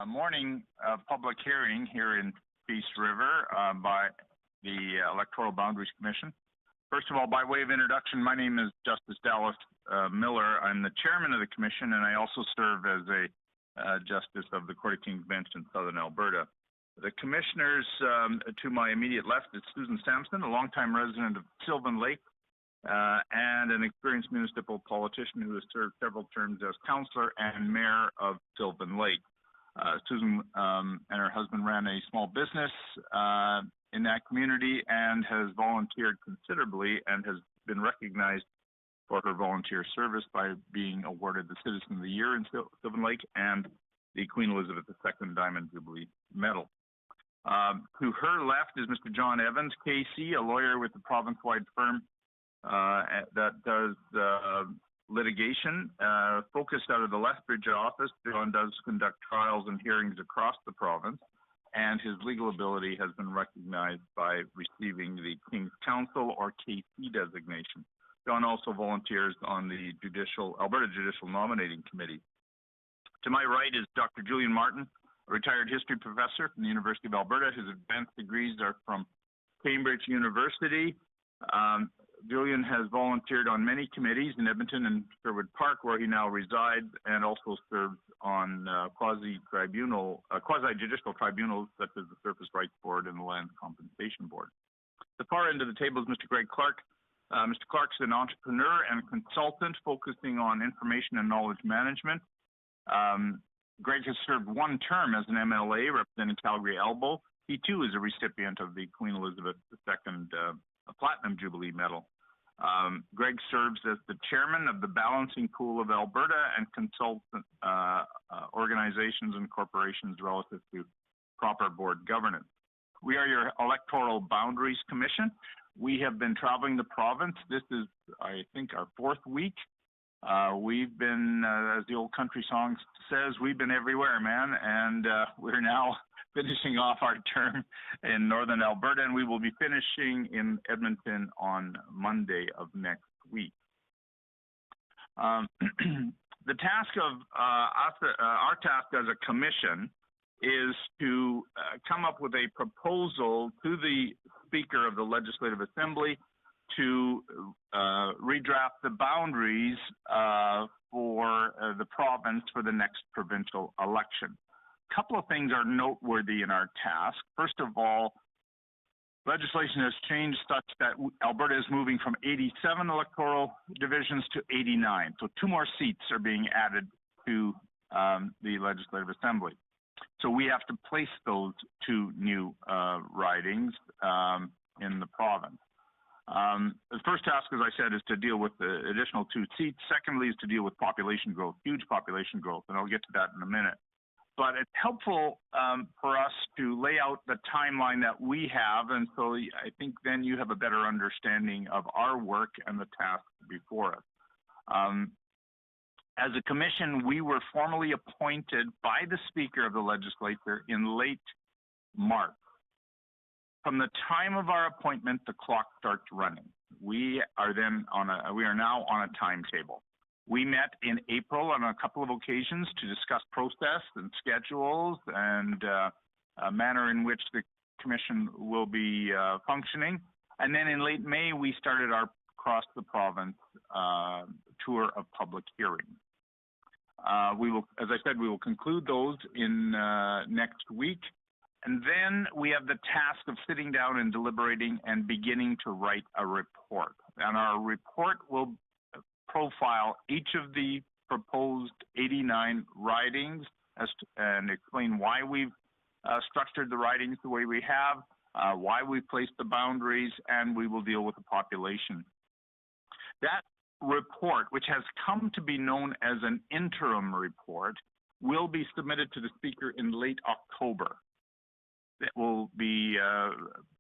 morning public hearing here in Peace River by the Electoral Boundaries Commission. First of all, by way of introduction, my name is Justice Dallas Miller. I'm the chairman of the commission, and I also serve as a justice of the Court of King's Bench in Southern Alberta. The commissioners to my immediate left is Susan Sampson, a longtime resident of Sylvan Lake, and an experienced municipal politician who has served several terms as councillor and mayor of Sylvan Lake. Susan and her husband ran a small business in that community and has volunteered considerably and has been recognized for her volunteer service by being awarded the Citizen of the Year in Sylvan Lake and the Queen Elizabeth II Diamond Jubilee Medal. To her left is Mr. John Evans, KC, a lawyer with the province-wide firm that does litigation, focused out of the Lethbridge office. John does conduct trials and hearings across the province, and his legal ability has been recognized by receiving the King's Counsel or KC designation. John also volunteers on the Alberta Judicial Nominating Committee. To my right is Dr. Julian Martin, a retired history professor from the University of Alberta. His advanced degrees are from Cambridge University. Julian has volunteered on many committees in Edmonton and Sherwood Park, where he now resides, and also serves on quasi-judicial tribunals such as the Surface Rights Board and the Land Compensation Board. The far end of the table is Mr. Greg Clark. Mr. Clark's an entrepreneur and consultant focusing on information and knowledge management. Greg has served one term as an MLA representing Calgary Elbow. He too is a recipient of the Queen Elizabeth II Platinum Jubilee Medal. Greg serves as the chairman of the Balancing Pool of Alberta and consults organizations and corporations relative to proper board governance. We are your Electoral Boundaries Commission. We have been traveling the province. This is, I think, our fourth week. We've been, as the old country song says, we've been everywhere, man, and we're now finishing off our term in Northern Alberta, and we will be finishing in Edmonton on Monday of next week. The task of our task as a commission is to come up with a proposal to the Speaker of the Legislative Assembly to redraft the boundaries for the province for the next provincial election. A couple of things are noteworthy in our task. First of all, legislation has changed such that Alberta is moving from 87 electoral divisions to 89. So 2 more seats are being added to the Legislative Assembly. So we have to place those 2 new ridings in the province. The first task, as I said, is to deal with the additional 2 seats. Secondly is to deal with population growth, huge population growth, and I'll get to that in a minute. But it's helpful for us to lay out the timeline that we have, and so I think then you have a better understanding of our work and the task before us. As a commission, we were formally appointed by the Speaker of the Legislature in late March. From the time of our appointment, the clock starts running. We are now on a timetable. We met in April on a couple of occasions to discuss process and schedules and a manner in which the commission will be functioning. And then in late May, we started our across the province tour of public hearings. We will, as I said, we will conclude those in next week. And then we have the task of sitting down and deliberating and beginning to write a report. And our report will profile each of the proposed 89 ridings and explain why we've structured the ridings the way we have, why we placed the boundaries, and we will deal with the population. That report, which has come to be known as an interim report, will be submitted to the Speaker in late October. It will be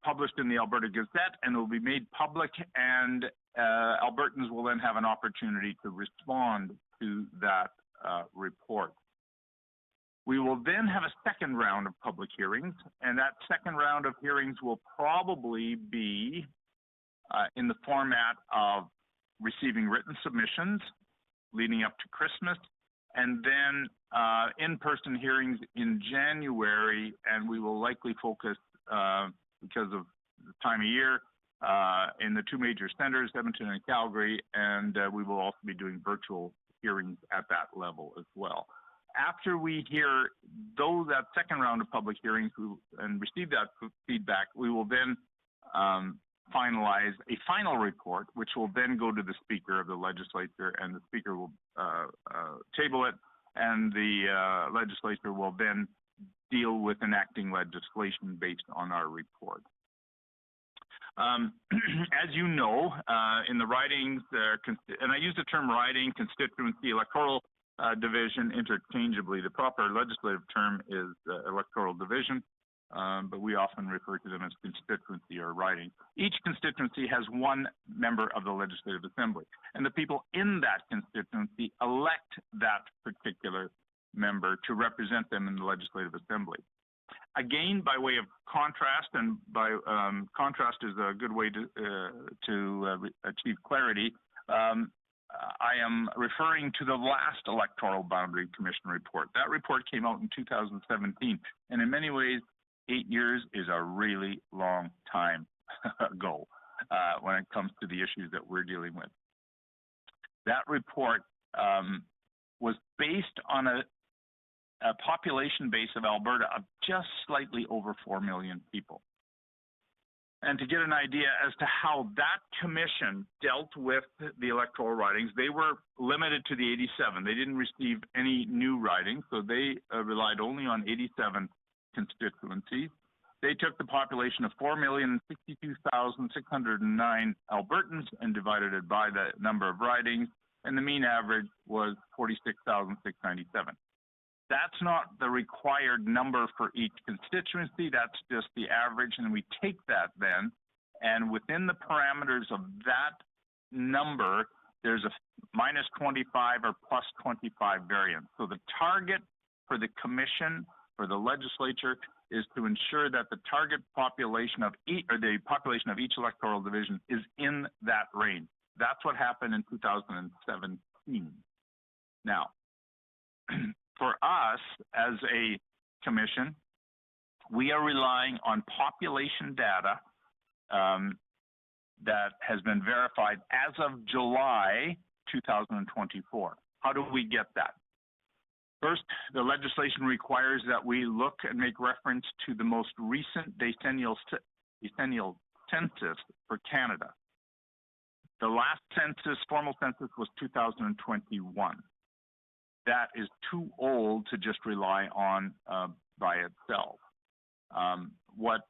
published in the Alberta Gazette and will be made public, and Albertans will then have an opportunity to respond to that report. We will then have a second round of public hearings, and that second round of hearings will probably be in the format of receiving written submissions leading up to Christmas, and then in-person hearings in January, and we will likely focus, because of the time of year, in the two major centers, Edmonton and Calgary, and we will also be doing virtual hearings at that level as well. After we hear that second round of public hearings and receive that feedback, we will then finalize a final report, which will then go to the Speaker of the Legislature, and the Speaker will table it, and the Legislature will then deal with enacting legislation based on our report. As you know, in the ridings, and I use the term riding, constituency, electoral division interchangeably. The proper legislative term is electoral division, but we often refer to them as constituency or riding. Each constituency has one member of the Legislative Assembly, and the people in that constituency elect that particular member to represent them in the Legislative Assembly. Again, by way of contrast, and by contrast is a good way to achieve clarity, I am referring to the last Electoral Boundary Commission report. That report came out in 2017, and in many ways, 8 years is a really long time ago when it comes to the issues that we're dealing with. That report was based on a population base of Alberta of just slightly over 4 million people. And to get an idea as to how that commission dealt with the electoral ridings, they were limited to the 87. They didn't receive any new ridings, so they relied only on 87 constituencies. They took the population of 4,062,609 Albertans and divided it by the number of ridings, and the mean average was 46,697. That's not the required number for each constituency, that's just the average, and we take that then, and within the parameters of that number, there's a minus 25 or plus 25 variance. So the target for the commission, for the legislature, is to ensure that the target population of each, or the population of each electoral division is in that range. That's what happened in 2017. Now, for us as a commission, we are relying on population data that has been verified as of July 2024. How do we get that? First, the legislation requires that we look and make reference to the most recent decennial census for Canada. The last census, formal census, was 2021. That is too old to just rely on by itself. What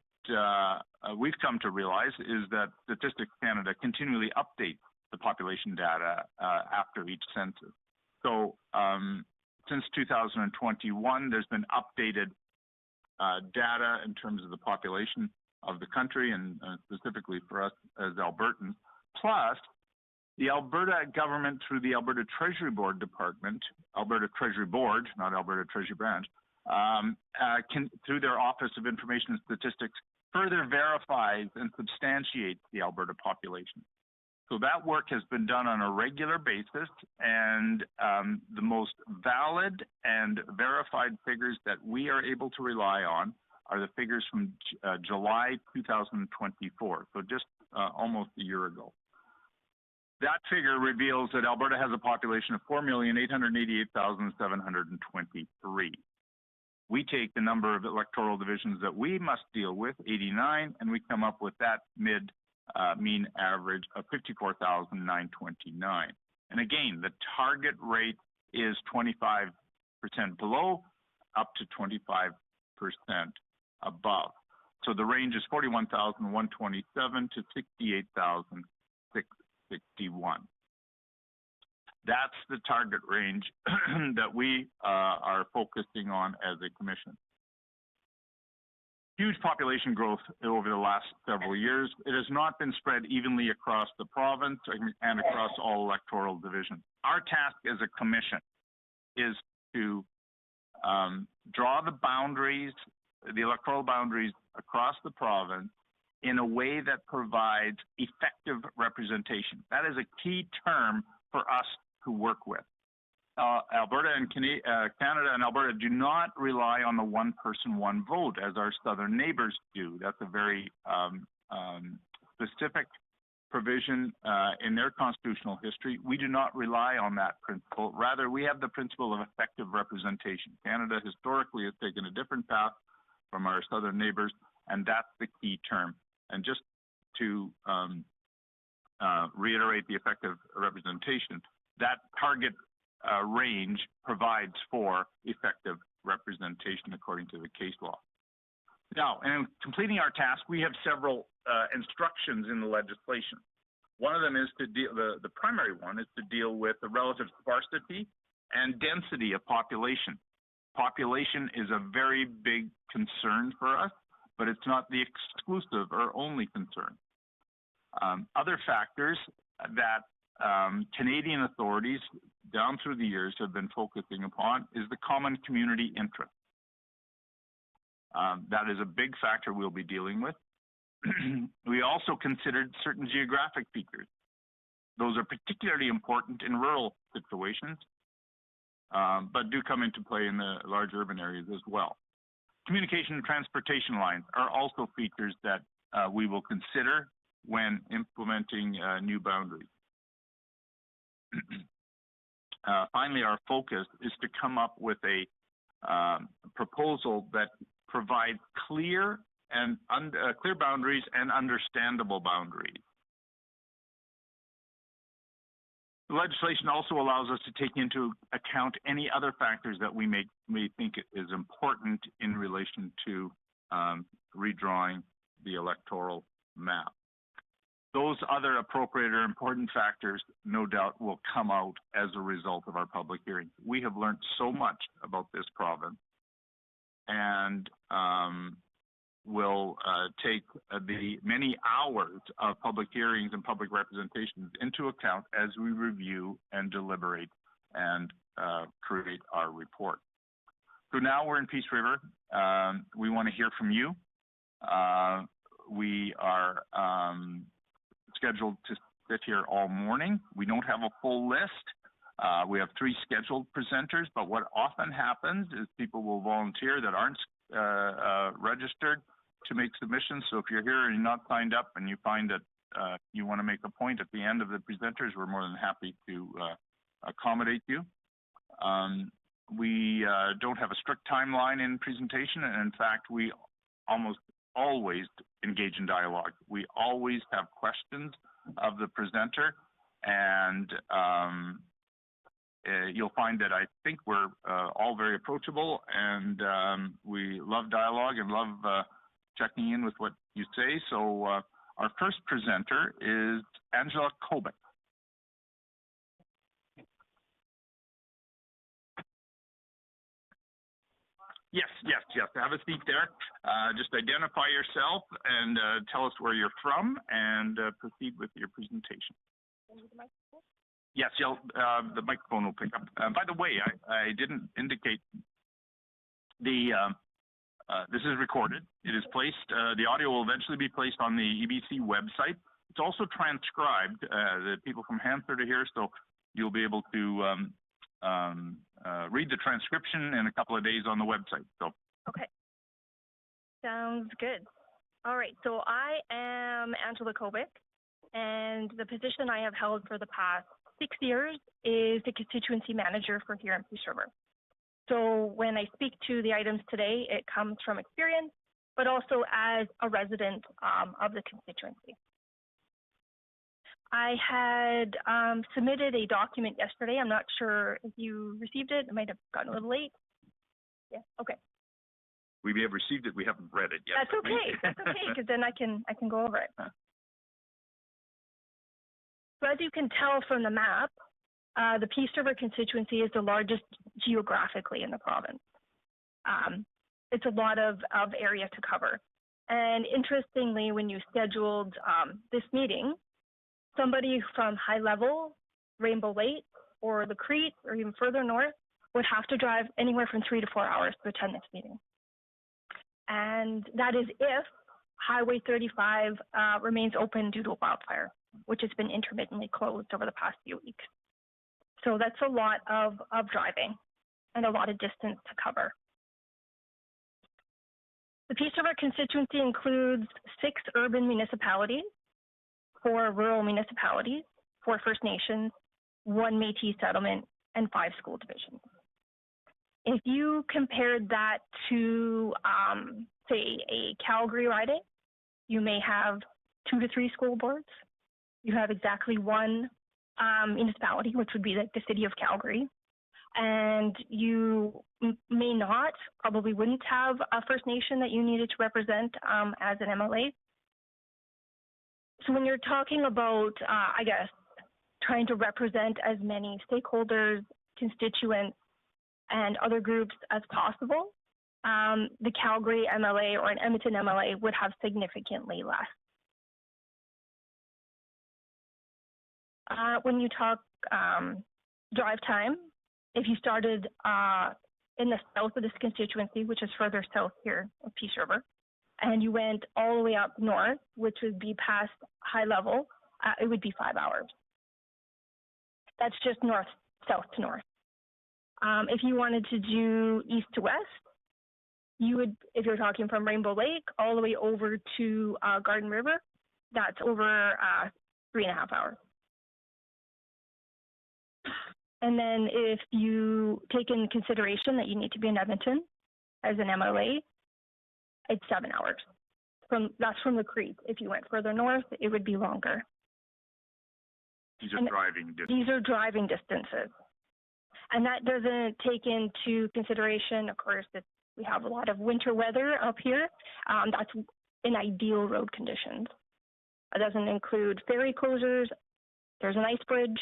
we've come to realize is that Statistics Canada continually updates the population data after each census. So since 2021, there's been updated data in terms of the population of the country, and specifically for us as Albertans. Plus, the Alberta government, through the Alberta Treasury Board Department, Alberta Treasury Board, not Alberta Treasury Branch, through their Office of Information and Statistics, further verifies and substantiates the Alberta population. So that work has been done on a regular basis, and the most valid and verified figures that we are able to rely on are the figures from July 2024, so just almost a year ago. That figure reveals that Alberta has a population of 4,888,723. We take the number of electoral divisions that we must deal with, 89, and we come up with that mean average of 54,929. And again, the target rate is 25% below, up to 25% above. So the range is 41,127 to 68,661. That's the target range that we are focusing on as a commission. Huge population growth over the last several years. It has not been spread evenly across the province and across all electoral divisions. Our task as a commission is to draw the boundaries, the electoral boundaries across the province in a way that provides effective representation. That is a key term for us to work with. Alberta and Canada and Alberta do not rely on the one person, one vote as our southern neighbors do. That's a very specific provision in their constitutional history. We do not rely on that principle. Rather, we have the principle of effective representation. Canada historically has taken a different path from our southern neighbors, and that's the key term. And just to reiterate the effective representation, that target range provides for effective representation according to the case law. Now, in completing our task, we have several instructions in the legislation. One of them is to deal, the primary one is to deal with the relative sparsity and density of population. Population is a very big concern for us, but it's not the exclusive or only concern. Other factors that Canadian authorities down through the years have been focusing upon is the common community interest. That is a big factor we'll be dealing with. We also considered certain geographic features. Those are particularly important in rural situations, but do come into play in the large urban areas as well. Communication and transportation lines are also features that we will consider when implementing new boundaries. Finally, our focus is to come up with a proposal that provides clear boundaries and understandable boundaries. The legislation also allows us to take into account any other factors that we may think is important in relation to redrawing the electoral map. Those other appropriate or important factors, no doubt, will come out as a result of our public hearings. We have learned so much about this province, and will take the many hours of public hearings and public representations into account as we review and deliberate and create our report. So now we're in Peace River. We want to hear from you. We are scheduled to sit here all morning. We don't have a full list. We have 3 scheduled presenters, but what often happens is people will volunteer that aren't registered to make submissions. So if you're here and you're not signed up and you find that you want to make a point at the end of the presenters, we're more than happy to accommodate you. We don't have a strict timeline in presentation, and in fact, we almost always engage in dialogue. We always have questions of the presenter, and you'll find that I think we're all very approachable, and we love dialogue and love checking in with what you say. So our first presenter is Angela Kobik. Yes. Have a seat there. Just identify yourself and tell us where you're from, and proceed with your presentation. Yes, the microphone will pick up. By the way, I didn't indicate this is recorded. It is placed. The audio will eventually be placed on the EBC website. It's also transcribed. The people from Hansard are here, so you'll be able to read the transcription in a couple of days on the website. So. Okay. Sounds good. All right. So I am Angela Kobik, and the position I have held for the past 6 years is the constituency manager for here in Peace River. So when I speak to the items today, it comes from experience, but also as a resident of the constituency. I had submitted a document yesterday. I'm not sure if you received it. It might have gotten a little late. Yeah, okay. We may have received it. We haven't read it yet. That's okay. That's okay, because then I can go over it. So as you can tell from the map, the Peace River constituency is the largest geographically in the province. It's a lot of area to cover. And interestingly, when you scheduled this meeting, somebody from High Level, Rainbow Lake, or the Crete, or even further north, would have to drive anywhere from 3 to 4 hours to attend this meeting. And that is if Highway 35 remains open due to a wildfire, which has been intermittently closed over the past few weeks. So that's a lot of driving and a lot of distance to cover. The Peace River constituency includes 6 urban municipalities, 4 rural municipalities, 4 First Nations, 1 Métis settlement, and 5 school divisions. If you compared that to, say, a Calgary riding, you may have 2 to 3 school boards. You have exactly 1 municipality, which would be like the city of Calgary. And you may not, probably wouldn't have a First Nation that you needed to represent as an MLA. So when you're talking about, I guess, trying to represent as many stakeholders, constituents, and other groups as possible, the Calgary MLA or an Edmonton MLA would have significantly less. When you talk drive time, if you started in the south of this constituency, which is further south here of Peace River, and you went all the way up north, which would be past high level, it would be 5 hours. That's just north, south to north. If you wanted to do east to west, you would, if you're talking from Rainbow Lake all the way over to Garden River, that's over 3.5 hours. And then if you take in consideration that you need to be in Edmonton as an MLA, it's 7 hours. That's from the creek. If you went further north, it would be longer. These are driving distances. These are driving distances. And that doesn't take into consideration, of course, that we have a lot of winter weather up here. That's in ideal road conditions. It doesn't include ferry closures. There's an ice bridge,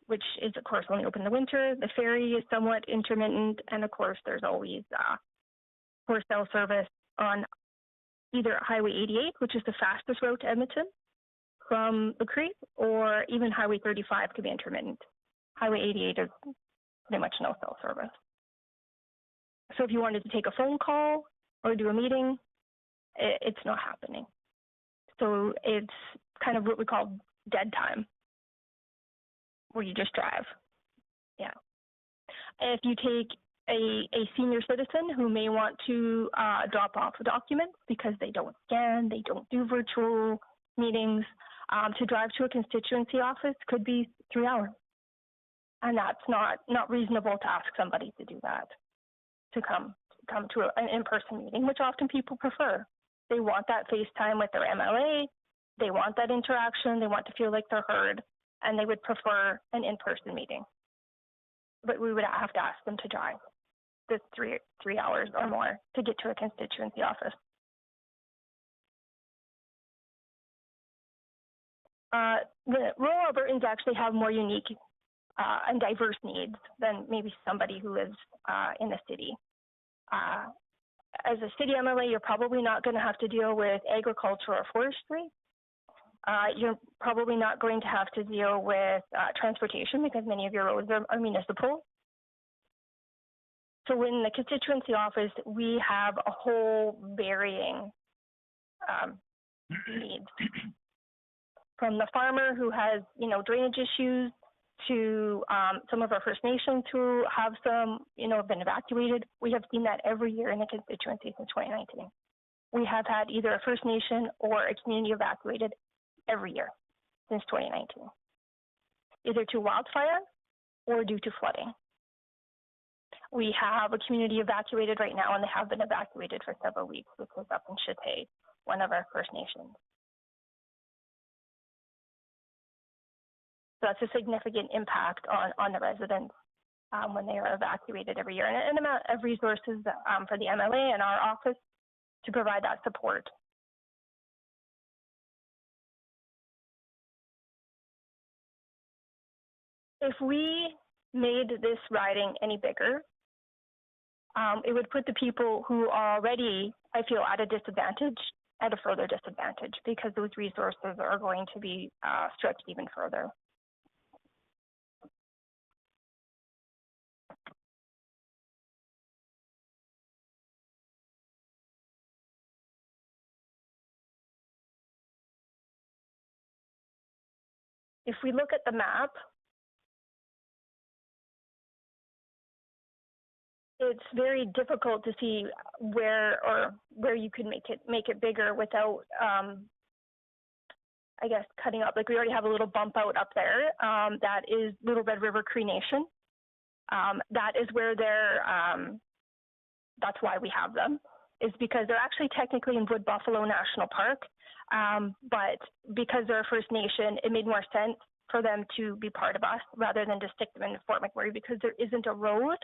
which is, of course, only open in the winter. The ferry is somewhat intermittent. And, of course, there's always horse cell service on either Highway 88, which is the fastest route to Edmonton from the creek, or even Highway 35 could be intermittent. Highway 88 is pretty much no cell service. So if you wanted to take a phone call or do a meeting, it's not happening. So it's kind of what we call dead time, where you just drive. Yeah. If you take a senior citizen who may want to drop off a document because they don't scan, they don't do virtual meetings, to drive to a constituency office could be 3 hours. And that's not reasonable to ask somebody to do that, to come to an in-person meeting, which often people prefer. They want that FaceTime with their MLA, they want that interaction, they want to feel like they're heard, and they would prefer an in-person meeting. But we would have to ask them to drive this 3 hours or more to get to a constituency office. The rural Albertans actually have more unique and diverse needs than maybe somebody who lives in the city. As a city MLA, you're probably not going to have to deal with agriculture or forestry. You're probably not going to have to deal with transportation because many of your roads are municipal. So in the constituency office, we have a whole varying needs. From the farmer who has, drainage issues, to some of our First Nations who have been evacuated. We have seen that every year in the constituency since 2019. We have had either a First Nation or a community evacuated every year since 2019, either to wildfire or due to flooding. We have a community evacuated right now, and they have been evacuated for several weeks, which was up in Chitay, one of our First Nations. So that's a significant impact on the residents when they are evacuated every year, and an amount of resources for the MLA and our office to provide that support. If we made this riding any bigger, it would put the people who are already, I feel, at a disadvantage at a further disadvantage, because those resources are going to be stretched even further. If we look at the map, it's very difficult to see where you could make it bigger without, I guess, cutting up. Like, we already have a little bump out up there. That is Little Red River Cree Nation. That is where that's why we have them, is because they're actually technically in Wood Buffalo National Park. But because they're a First Nation, it made more sense for them to be part of us rather than to stick them in Fort McMurray, because there isn't a road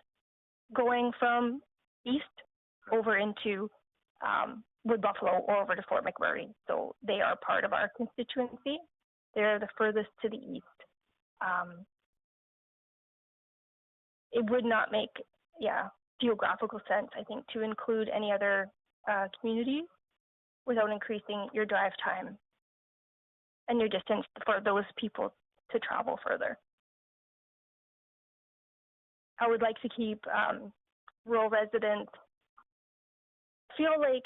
going from east over into Wood Buffalo or over to Fort McMurray. So they are part of our constituency. They're the furthest to the east. It would not make, geographical sense, I think, to include any other communities without increasing your drive time and your distance for those people to travel further. I would like to keep rural residents feel like,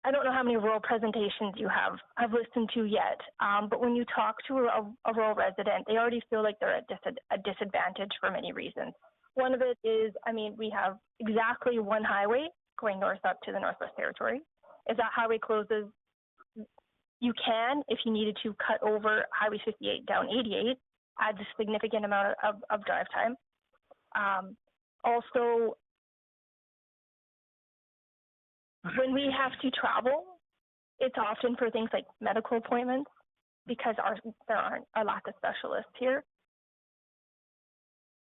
I don't know how many rural presentations you have listened to yet, but when you talk to a rural resident, they already feel like they're at a disadvantage for many reasons. One of it is, we have exactly one highway going north up to the Northwest Territory. If that highway closes, you can, if you needed to, cut over Highway 58 down 88, adds a significant amount of drive time. Also, when we have to travel, it's often for things like medical appointments, because there aren't a lot of specialists here.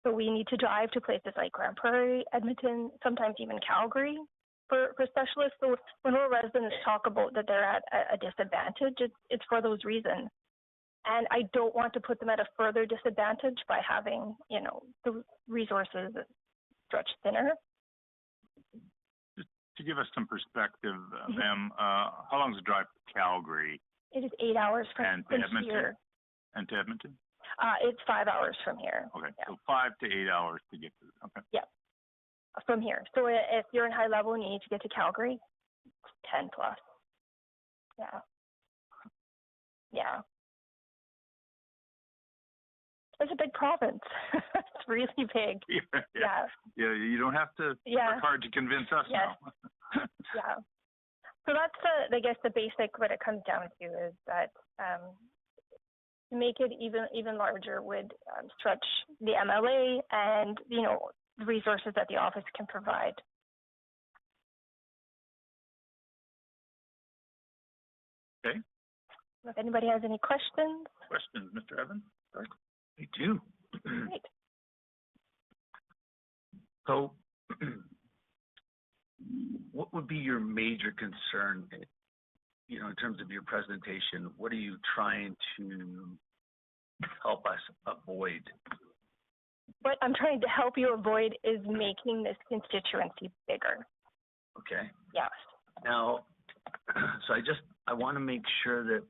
So we need to drive to places like Grand Prairie, Edmonton, sometimes even Calgary for specialists. So when rural residents talk about that they're at a disadvantage, it's for those reasons. And I don't want to put them at a further disadvantage by having, the resources stretched thinner. Just to give us some perspective, ma'am, how long is the drive to Calgary? It is 8 hours from Edmonton? here. And to Edmonton? It's 5 hours from here. Okay, yeah. So 5 to 8 hours to get to it. Okay. Yeah, from here. So if you're in high level and you need to get to Calgary, 10 plus. Yeah. Yeah. It's a big province. It's really big. Yeah, you don't have to work hard to convince us now. Yeah. So that's I guess the basic, what it comes down to is that to make it even larger would stretch the MLA and, the resources that the office can provide. Okay. If anybody has any questions. Questions, Mr. Evans? Sorry. I do. Great. So, what would be your major concern, in terms of your presentation? What are you trying to help us avoid? What I'm trying to help you avoid is making this constituency bigger. Okay. Yes. Now, so I want to make sure that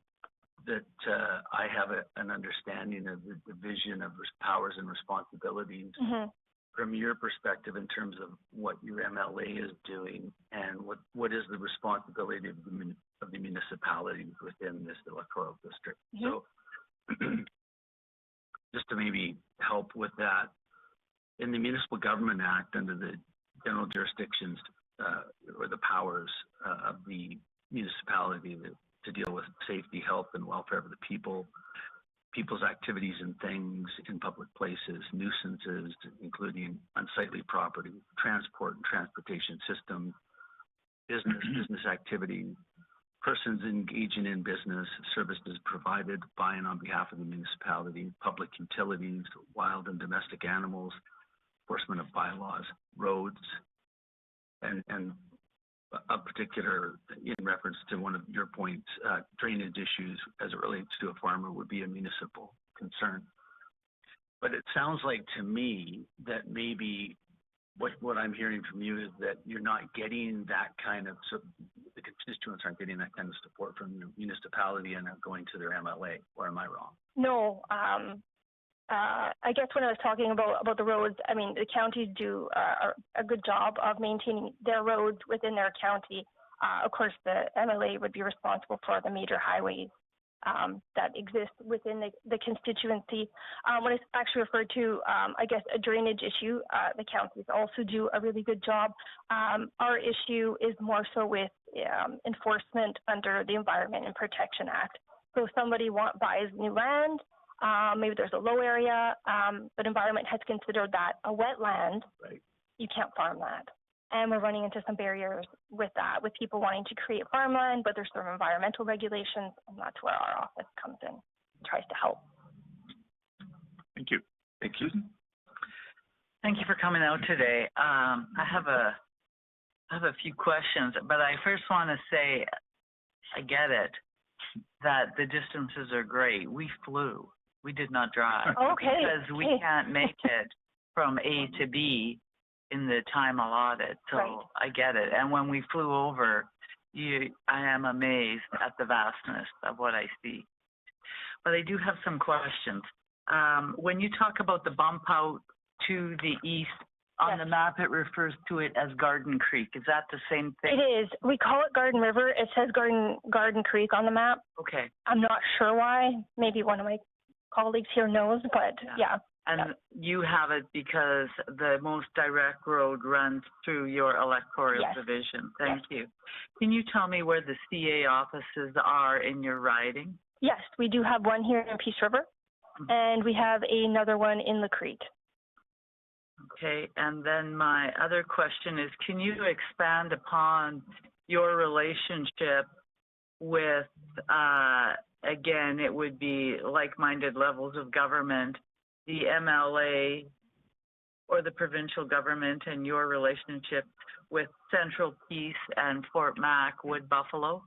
I have an understanding of the division of powers and responsibilities from your perspective in terms of what your MLA is doing and what is the responsibility of the municipalities within this electoral district. So just to maybe help with that, in the Municipal Government Act, under the general jurisdictions or the powers of the municipality to deal with safety, health, and welfare of the people's activities and things in public places, nuisances, including unsightly property, transport and transportation systems, business activity, persons engaging in business, services provided by and on behalf of the municipality, public utilities, wild and domestic animals, enforcement of bylaws, roads, and a particular, in reference to one of your points, drainage issues as it relates to a farmer would be a municipal concern. But it sounds like to me that maybe what I'm hearing from you is that you're not getting that kind of, so the constituents aren't getting that kind of support from the municipality and are going to their MLA, or am I wrong? No, I guess when I was talking about the roads, the counties do a good job of maintaining their roads within their county. Of course, the MLA would be responsible for the major highways that exist within the constituency. When it's actually referred to, I guess, a drainage issue, the counties also do a really good job. Our issue is more so with enforcement under the Environment and Protection Act. So if somebody buys new land, maybe there's a low area, but environment has considered that a wetland. Right. You can't farm that. And we're running into some barriers with that, with people wanting to create farmland, but there's some environmental regulations, and that's where our office comes in, tries to help. Thank you. Thank you. Thank you for coming out today. I have a few questions, but I first want to say I get it that the distances are great. We flew. We did not drive. Okay. Because we can't make it from A to B in the time allotted. So Right. I get it. And when we flew over, I am amazed at the vastness of what I see. But I do have some questions. When you talk about the bump out to the east, on Yes. the map it refers to it as Garden Creek. Is that the same thing? It is. We call it Garden River. It says Garden Creek on the map. Okay. I'm not sure why. Maybe one of my colleagues here knows, but yeah. And you have it because the most direct road runs through your electoral Yes. division. Thank you. Can you tell me where the CA offices are in your riding? Yes, we do have one here in Peace River, and we have another one in La Creek. Okay, and then my other question is, can you expand upon your relationship with, again, it would be like-minded levels of government, the MLA or the provincial government, and your relationship with Central Peace and Fort Mac, Wood Buffalo?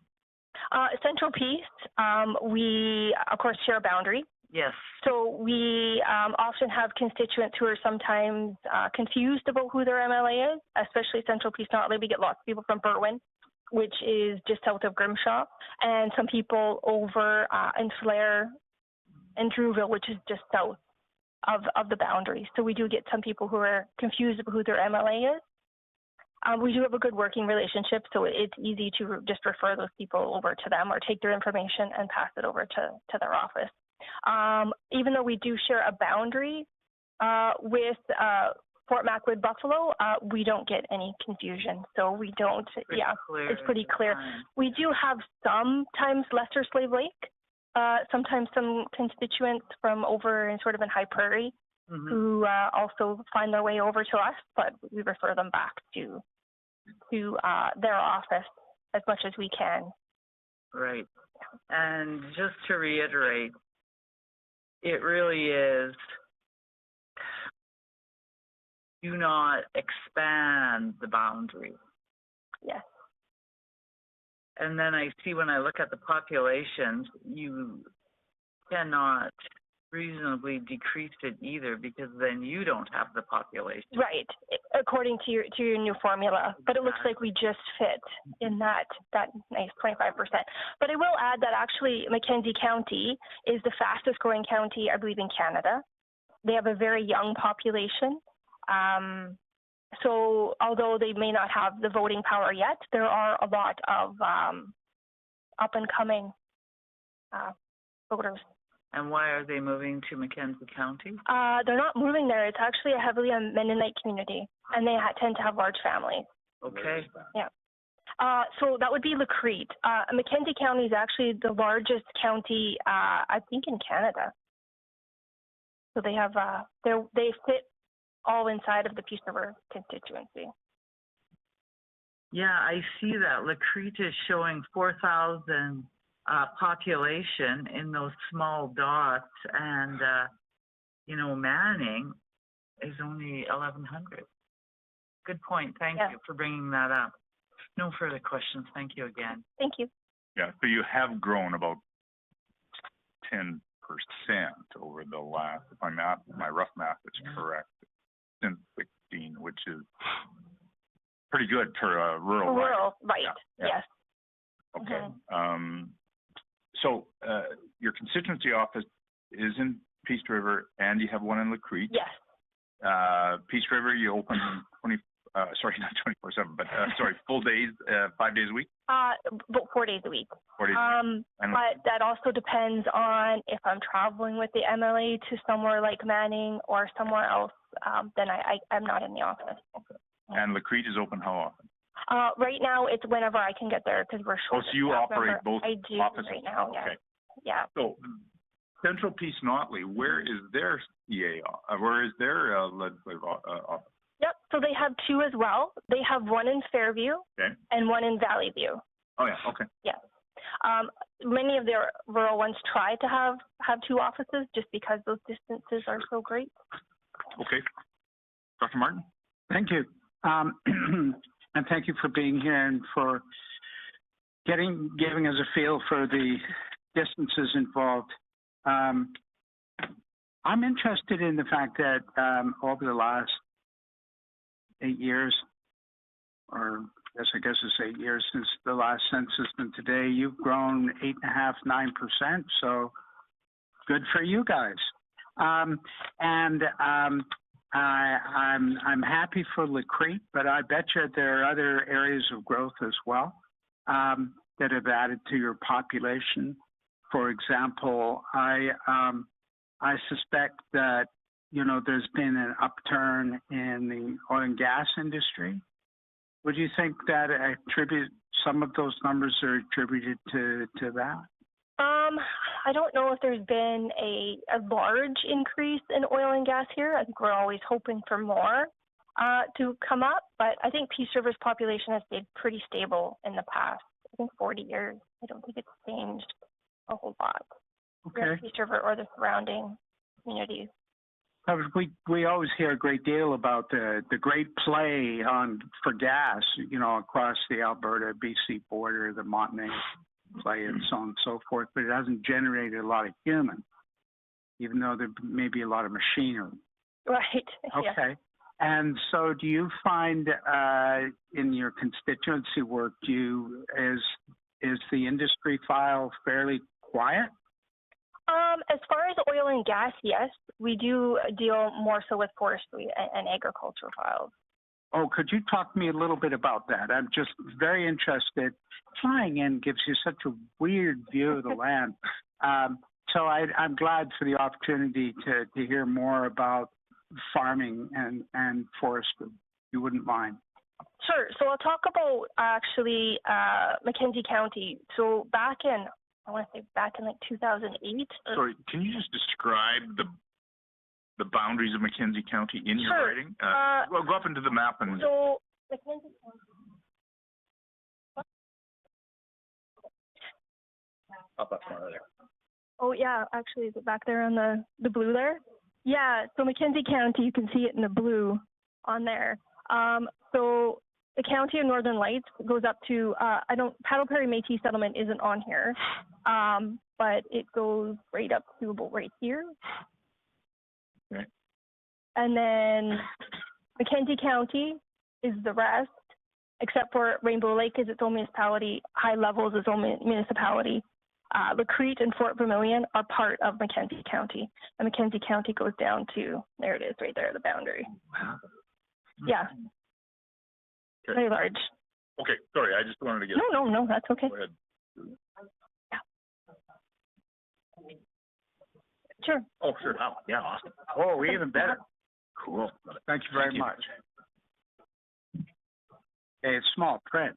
Central Peace, we, of course, share a boundary. Yes. So we often have constituents who are sometimes confused about who their MLA is, especially Central Peace Notley. We get lots of people from Berwyn, which is just south of Grimshaw, and some people over in Flair and Drewville, which is just south of the boundary. So we do get some people who are confused about who their MLA is. We do have a good working relationship, so it's easy to just refer those people over to them or take their information and pass it over to their office. Even though we do share a boundary with Fort Mac, Wood Buffalo, we don't get any confusion. So we don't, it's pretty clear. We do have sometimes Lesser Slave Lake, sometimes some constituents from over in High Prairie who also find their way over to us, but we refer them back to their office as much as we can. Right. And just to reiterate, it really is, do not expand the boundary. Yes. And then I see when I look at the populations, you cannot reasonably decrease it either, because then you don't have the population. Right, according to your new formula. But it looks like we just fit in that nice 25%. But I will add that actually Mackenzie County is the fastest growing county, I believe, in Canada. They have a very young population. So although they may not have the voting power yet, there are a lot of up and coming voters. And why are they moving to Mackenzie County? They're not moving there. It's actually a heavily Mennonite community, and they tend to have large families. Okay. Yeah. So that would be La Creek. Mackenzie County is actually the largest county, I think, in Canada. So they have they fit all inside of the Peace River constituency. Yeah, I see that. La Creek is showing 4,000 population in those small dots, and Manning is only 1,100. Good point. Thank you for bringing that up. No further questions. Thank you again. Thank you. Yeah, so you have grown about 10% over the last, if my rough math is correct, since 16, which is pretty good for a rural. Right. Yeah. Yes. Okay. So your constituency office is in Peace River, and you have one in La Creek. Yes. Peace River, you opened sorry, not 24/7, but sorry, full days, 5 days a week? About 4 days a week. 4 days. But that also depends on if I'm traveling with the MLA to somewhere like Manning or somewhere else, then I'm not in the office. Okay. And Lacrete is open how often? Right now, it's whenever I can get there because we're short. Oh, so you operate both I do offices? right now, yeah. Okay. Yeah. So Central Peace Notley, where is their EA, where is their legislative office? Yep, so they have two as well. They have one in Fairview and one in Valley View. Oh, yeah, okay. Yeah. Many of their rural ones try to have two offices just because those distances are so great. Okay. Dr. Martin? Thank you. And thank you for being here and for giving us a feel for the distances involved. I'm interested in the fact that over the last 8 years, or I guess it's 8 years since the last census and today, you've grown 8.5%, 9%. So good for you guys. I'm happy for Lacrete, but I bet you there are other areas of growth as well that have added to your population. For example, I suspect that there's been an upturn in the oil and gas industry. Would you think that some of those numbers are attributed to that? I don't know if there's been a large increase in oil and gas here. I think we're always hoping for more to come up, but I think Peace River's population has stayed pretty stable in the past, I think 40 years. I don't think it's changed a whole lot. Okay. Peace River or the surrounding communities. We always hear a great deal about the great play for gas, across the Alberta BC border, the Montney play and so on and so forth, but it hasn't generated a lot of human, even though there may be a lot of machinery. Right. Okay. Yeah. And so do you find in your constituency work, is the industry file fairly quiet? As far as oil and gas, yes, we do deal more so with forestry and agriculture files. Oh, could you talk to me a little bit about that? I'm just very interested. Flying in gives you such a weird view of the land. So I'm glad for the opportunity to hear more about farming and forestry. You wouldn't mind? Sure. So I'll talk about actually Mackenzie County. So back in like 2008. Sorry, can you just describe the boundaries of Mackenzie County in your writing? Well, go up into the map and. So Mackenzie County. Up there. Oh yeah, actually, is it back there on the blue there? Yeah. So Mackenzie County, you can see it in the blue on there. So the county of Northern Lights goes up to Paddle Perry Métis settlement isn't on here, but it goes right up to about right here. Okay. And then Mackenzie County is the rest, except for Rainbow Lake is its own municipality. High Levels is its own municipality. Lacrete and Fort Vermilion are part of Mackenzie County, and Mackenzie County goes down to there. It is right there, the boundary. Wow. Yeah. Okay. Very large. Okay, sorry, I just wanted to get. No, that's okay. Go ahead. Yeah. Sure. Oh, sure. Oh, yeah, awesome. Oh, even better. Cool. Thank you very much. Hey, it's small print.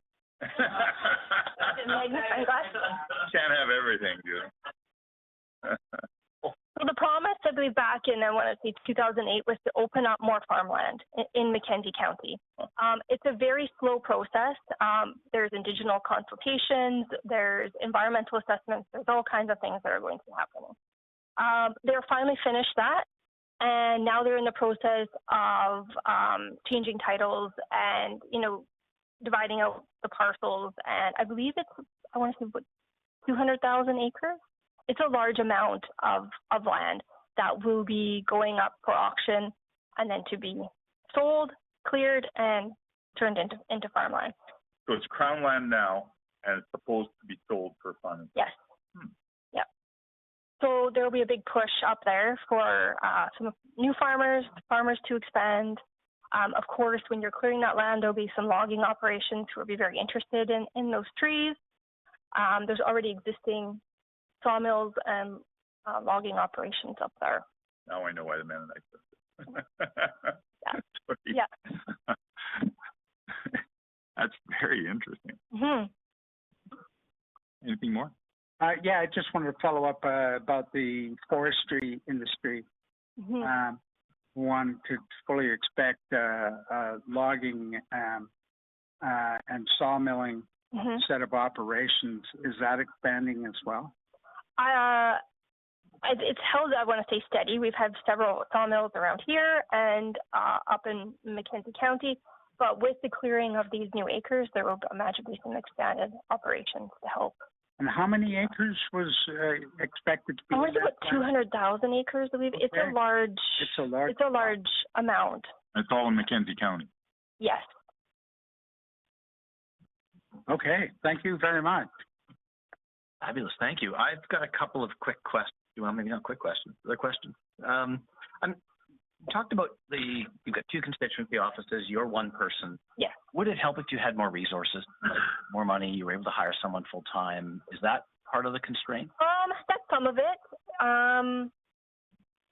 Magnifying glass. Can't have everything, dude. So the promise, I believe, back in, I want to say 2008, was to open up more farmland in Mackenzie County. It's a very slow process. There's indigenous consultations, there's environmental assessments, there's all kinds of things that are going to be happening. They're finally finished that, and now they're in the process of changing titles and, dividing out the parcels. And I believe I want to say, 200,000 acres. It's a large amount of land that will be going up for auction and then to be sold, cleared, and turned into farmland. So it's Crown land now, and it's supposed to be sold for farming. Yes. Yeah. So there will be a big push up there for some new farmers to expand. Of course, when you're clearing that land, there'll be some logging operations who will be very interested in those trees. There's already existing sawmills and logging operations up there. Now I know why the Mennonites did it. Yeah. That's very interesting. Mm-hmm. Anything more? Yeah, I just wanted to follow up about the forestry industry. Mm-hmm. One could fully expect logging and sawmilling set of operations. Is that expanding as well? It's held, I want to say, steady. We've had several sawmills around here and up in Mackenzie County. But with the clearing of these new acres, there will magically some expanded operations to help. And how many acres was expected to be? I want to do about 200,000 acres, I believe. Okay. It's a large amount. It's all in Mackenzie County. Yes. Okay. Thank you very much. Fabulous. Thank you. I've got a couple of quick questions. Well, maybe not quick questions. Other questions. Talked about you've got 2 constituency offices. You're one person. Yes. Would it help if you had more resources, more money? You were able to hire someone full time. Is that part of the constraint? That's some of it.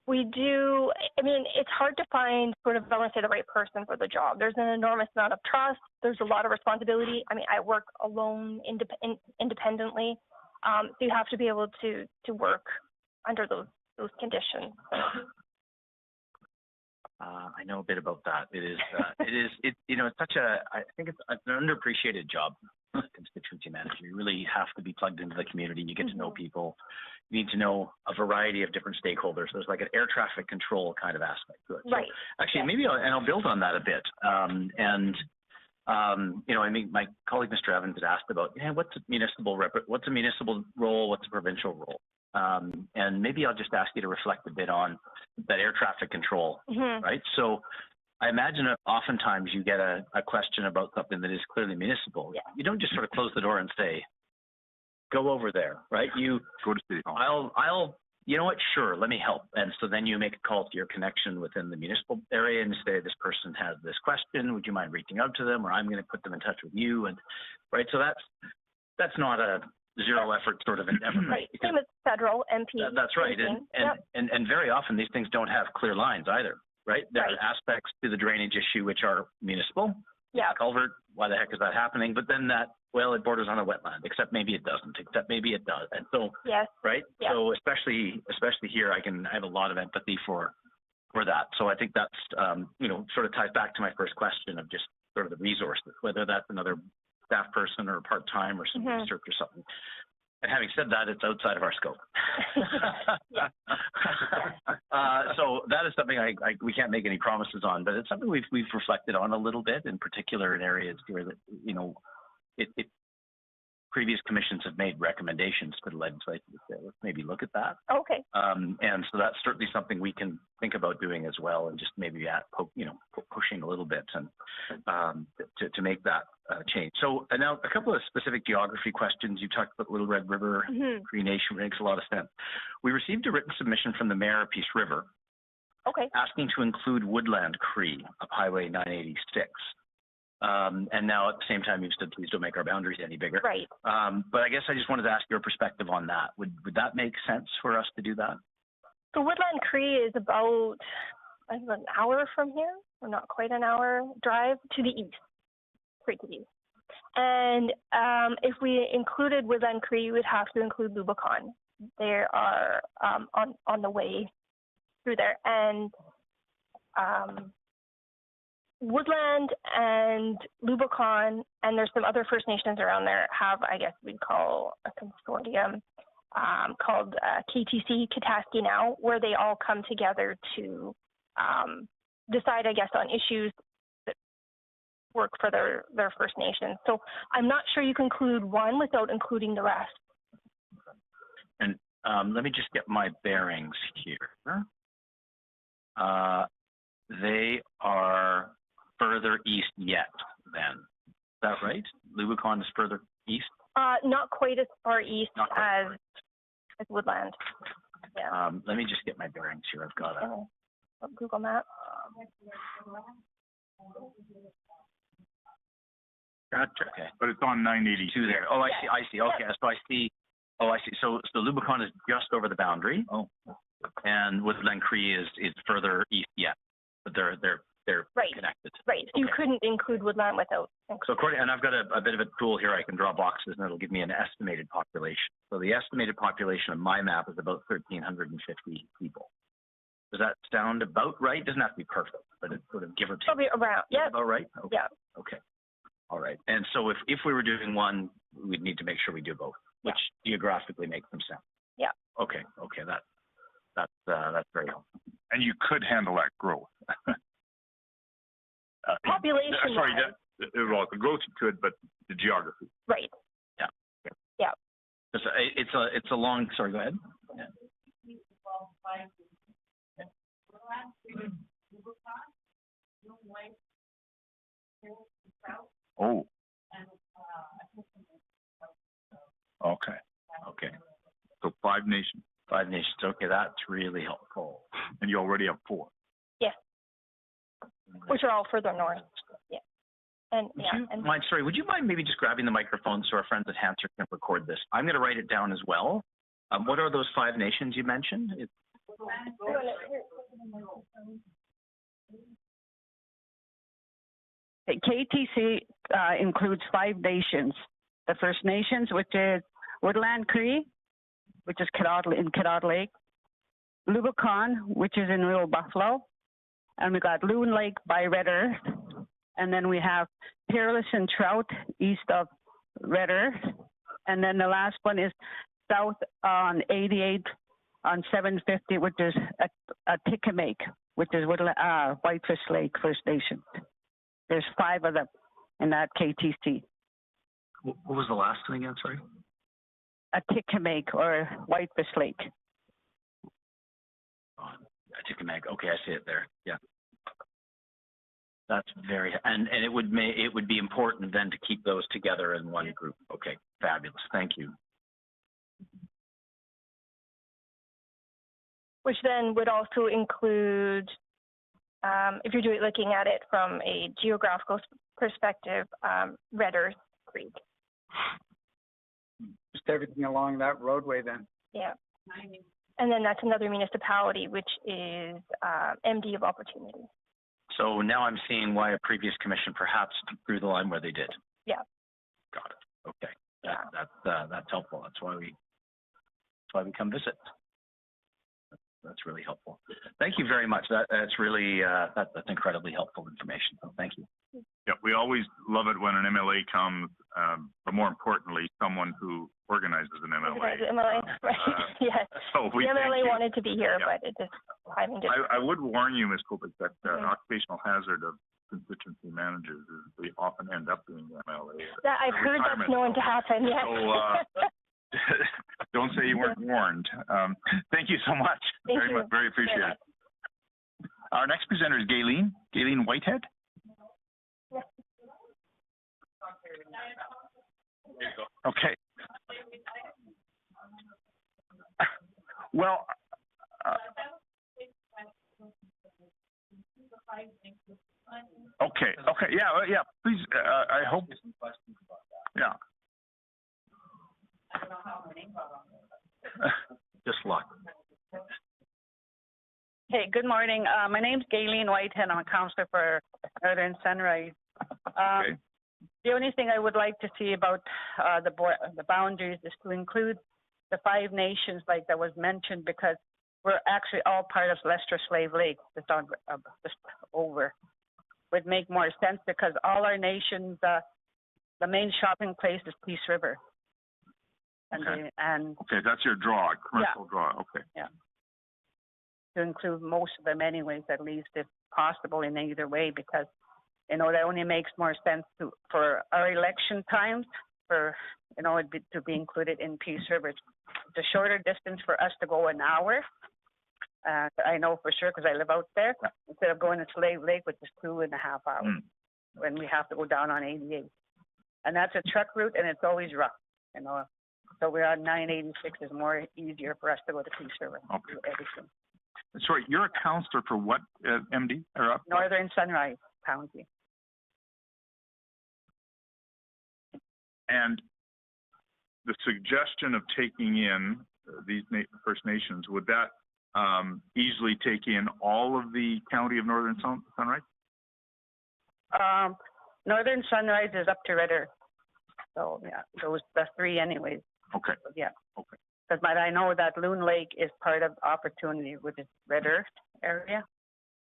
We do. I mean, it's hard to find sort of, I want to say, the right person for the job. There's an enormous amount of trust. There's a lot of responsibility. I mean, I work alone, independently. So you have to be able to work under those conditions. I know a bit about that. It's such I think it's an underappreciated job, constituency manager. You really have to be plugged into the community. You get to know people. You need to know a variety of different stakeholders. There's like an air traffic control kind of aspect to it. Right. So actually, maybe I'll build on that a bit. I mean, my colleague, Mr. Evans, had asked about, what's a municipal role, what's a provincial role? And maybe I'll just ask you to reflect a bit on that air traffic control, right? So I imagine that oftentimes you get a question about something that is clearly municipal. Yeah. You don't just sort of close the door and say, go over there, right? You go to City Hall. You know what? Sure, let me help. And so then you make a call to your connection within the municipal area and say, this person has this question. Would you mind reaching out to them? Or I'm going to put them in touch with you. And right. So that's not a zero effort sort of endeavor. Right. Same as federal MP. That's right. And very often these things don't have clear lines either, right? There are aspects to the drainage issue which are municipal. Yeah. Culvert, why the heck is that happening? But then it borders on a wetland, except maybe it doesn't, except maybe it does. And so, yes. Right? Yeah. So especially here, I have a lot of empathy for that. So I think that's, sort of ties back to my first question of just sort of the resources, whether that's another staff person or part-time or some research or something. And having said that, it's outside of our scope. So that is something we can't make any promises on, but it's something we've reflected on a little bit, in particular in areas where previous commissions have made recommendations to the legislature to say, let's maybe look at that. Okay. And so that's certainly something we can think about doing as well, and just maybe pushing a little bit and to make that change. So now a couple of specific geography questions. You talked about Little Red River, Cree Nation, makes a lot of sense. We received a written submission from the mayor of Peace River. Okay. Asking to include Woodland Cree up Highway 986. And now at the same time, you've said, please don't make our boundaries any bigger. Right. But I guess I just wanted to ask your perspective on that. Would that make sense for us to do that? So Woodland Cree is about an hour from here, or not quite an hour drive to the east, straight to the east. And if we included Woodland Cree, we would have to include Lubicon. They are on the way through there. And Woodland and Lubicon, and there's some other First Nations around there, have, I guess we'd call a consortium called KTC, Kataski Now, where they all come together to decide, I guess, on issues that work for their First Nations. So I'm not sure you can include one without including the rest. And let me just get my bearings here. They are further east yet, then. Is that right? Lubicon is further east? Not quite as far east as Woodland. Yeah. Let me just get my bearings here. I've got a Google Map. Gotcha. Okay. But it's on 982 There. Oh, I see. Okay. So I see. Oh, I see. So Lubicon is just over the boundary. Oh. And Woodland Cree is further east yet, but they're Right. connected. Right. So you Okay. couldn't include woodland without. So according, and I've got a bit of a tool here. I can draw boxes, and it'll give me an estimated population. So the estimated population on my map is about 1,350 people. Does that sound about right? Doesn't have to be perfect, but it's sort of give or take. Probably around. Yeah. About right? Okay. Yeah. Okay. All right. And so if we were doing one, we'd need to make sure we do both, which geographically makes them sense. Yeah. Okay. Okay. That's very helpful. And you could handle that growth. Population. Sorry, well, the growth you could, but the geography. Right. It's a long. Sorry. Go ahead. Yeah. Oh. Okay. Okay. So 5 nations, 5 nations. Okay, that's really helpful. and you already have 4. Yeah. Which are all further north. Yeah. And Would you mind maybe just grabbing the microphone so our friends at Hanser can record this? I'm going to write it down as well. What are those 5 nations you mentioned? KTC includes 5 nations. The First Nations, which is Woodland Cree, which is in Cadott Lake, Lubicon, which is in Rural Buffalo, and we got Loon Lake by Red Earth, and then we have Peerless and Trout east of Red Earth, and then the last one is south on 88 on 750, which is a Tikimake, which is Whitefish Lake First Nation. There's 5 of them in that KTC. What was the last one again? Sorry. A Tikimake or Whitefish Lake. Tikimake. Okay, I see it there. Yeah. That's very, and it would be important then to keep those together in one group. Okay, fabulous. Thank you. which then would also include, if you're looking at it from a geographical perspective, Red Earth Creek. Just everything along that roadway then. Yeah. And then that's another municipality, which is MD of Opportunity. So now I'm seeing why a previous commission perhaps drew the line where they did. Yeah. Got it. Okay. Yeah. That's helpful. That's why we come visit. That's really helpful. Thank you very much. That's really that's incredibly helpful information. So thank you. Yeah, we always love it when an MLA comes, but more importantly, someone who organizes an MLA. MLA, right? Yes. So the MLA wanted to be here, but it just timing didn't. I would warn you, Ms. Kopik, that occupational hazard of constituency managers is they often end up being the MLA. That I've heard that's known to happen. Yes. So, don't say you weren't warned. Thank you so much. Thank you. Very appreciated. Our next presenter is Gayleen Whitehead. Yes. Okay. Well, okay. Yeah. Please, I hope. Yeah. Just luck. Hey, good morning. My name's Gayleen Whitehead. I'm a counselor for Northern Sunrise. Okay. The only thing I would like to see about the boundaries is to include the 5 nations like that was mentioned, because we're actually all part of Lester Slave Lake, just over. Would make more sense because all our nations, the main shopping place is Peace River. Okay. And Okay, that's your draw, commercial draw. Okay. Yeah. To include most of them anyways, at least if possible in either way, because, that only makes more sense for our election times to be included in Peace River. It's a shorter distance for us to go an hour. I know for sure because I live out there, instead of going to Slave Lake, which is 2.5 hours when we have to go down on 88. And that's a truck route and it's always rough, So we're on 986 is more easier for us to go to Peace River. Okay. Sorry, you're a counselor for what, MD or up? Northern Sunrise. county. And the suggestion of taking in these First Nations, would that easily take in all of the county of Northern Sunrise? Northern Sunrise is up to Red Earth. So, yeah, those the three anyways. Okay. Yeah. Okay. But I know that Loon Lake is part of Opportunity, which is Red Earth area.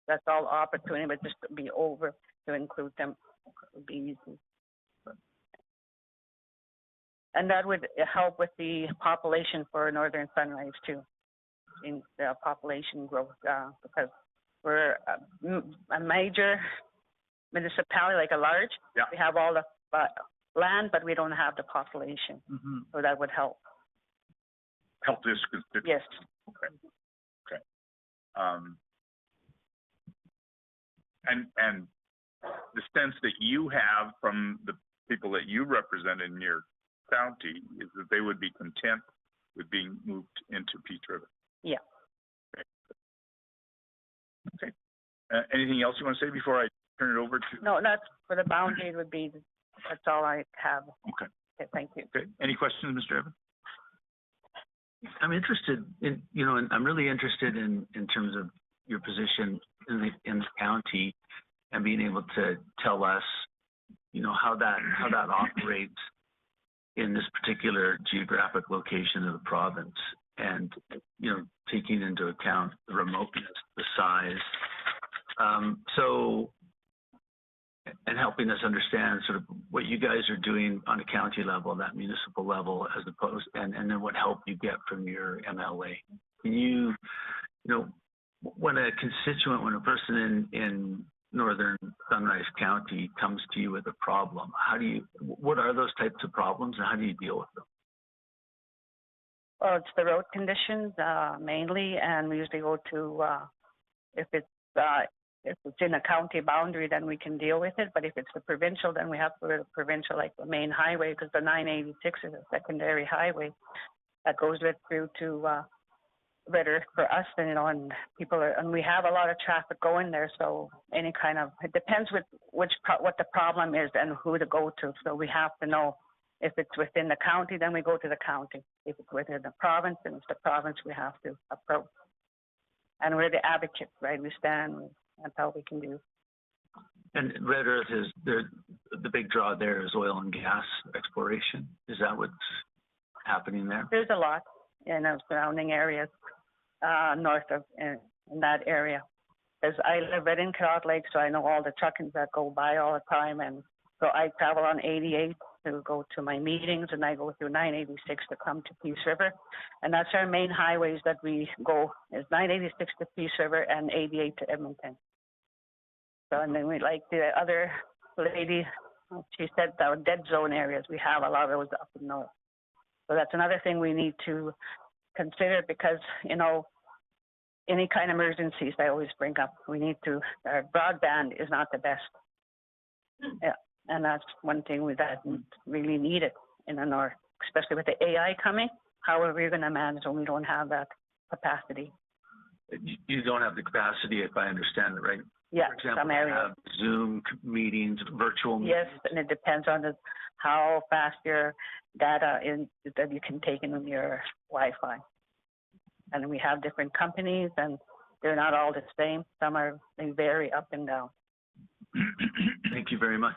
That's all Opportunity, but just to be over to include them would be easy. And that would help with the population for Northern Sunrise too, in the population growth, because we're a major municipality, like a large. Yeah. We have all the land, but we don't have the population. Mm-hmm. So that would help. Help this constituency. Yes. Okay. Okay. And the sense that you have from the people that you represent in your county is that they would be content with being moved into Peace River. Yeah. Okay. Anything else you want to say before I turn it over to? No, that's for the boundary would be, that's all I have. Okay. Okay, thank you. Okay. Any questions, Mr. Evans? I'm interested in, and I'm really interested in terms of your position in the county and being able to tell us, how that operates in this particular geographic location of the province, and taking into account the remoteness, the size, and helping us understand sort of what you guys are doing on a county level, that municipal level, as opposed, and then what help you get from your MLA. Can you, when a person in Northern Sunrise County comes to you with a problem, what are those types of problems and how do you deal with them? Well, it's the road conditions mainly, and we usually go to if it's in a county boundary, then we can deal with it. But if it's the provincial, then we have to go to the provincial, like the main highway, because the 986 is a secondary highway that goes right through to Red Earth for us. And and we have a lot of traffic going there. So it depends with what the problem is and who to go to. So we have to know. If it's within the county, then we go to the county. If it's within the province, then it's the province we have to approach. And we're the advocates, right? We stand. That's all we can do. And Red Earth is the big draw there is oil and gas exploration. Is that what's happening there? There's a lot in the surrounding areas north of in that area. Because I live right in Cadott Lake, so I know all the truckings that go by all the time, and so I travel on 88 to go to my meetings, and I go through 986 to come to Peace River. And that's our main highways that we go, is 986 to Peace River and 88 to Edmonton. So, and then we, like the other lady, she said our dead zone areas, we have a lot of those up in north. So that's another thing we need to consider because, any kind of emergencies I always bring up. Our broadband is not the best. Yeah. And that's one thing that really needed in the north, especially with the AI coming. How are we going to manage when we don't have that capacity? You don't have the capacity, if I understand it right. Yeah, for example, some areas. Have Zoom meetings, virtual meetings. Yes, and it depends on how fast your data is that you can take in your Wi-Fi. And we have different companies, and they're not all the same. They vary up and down. Thank you very much.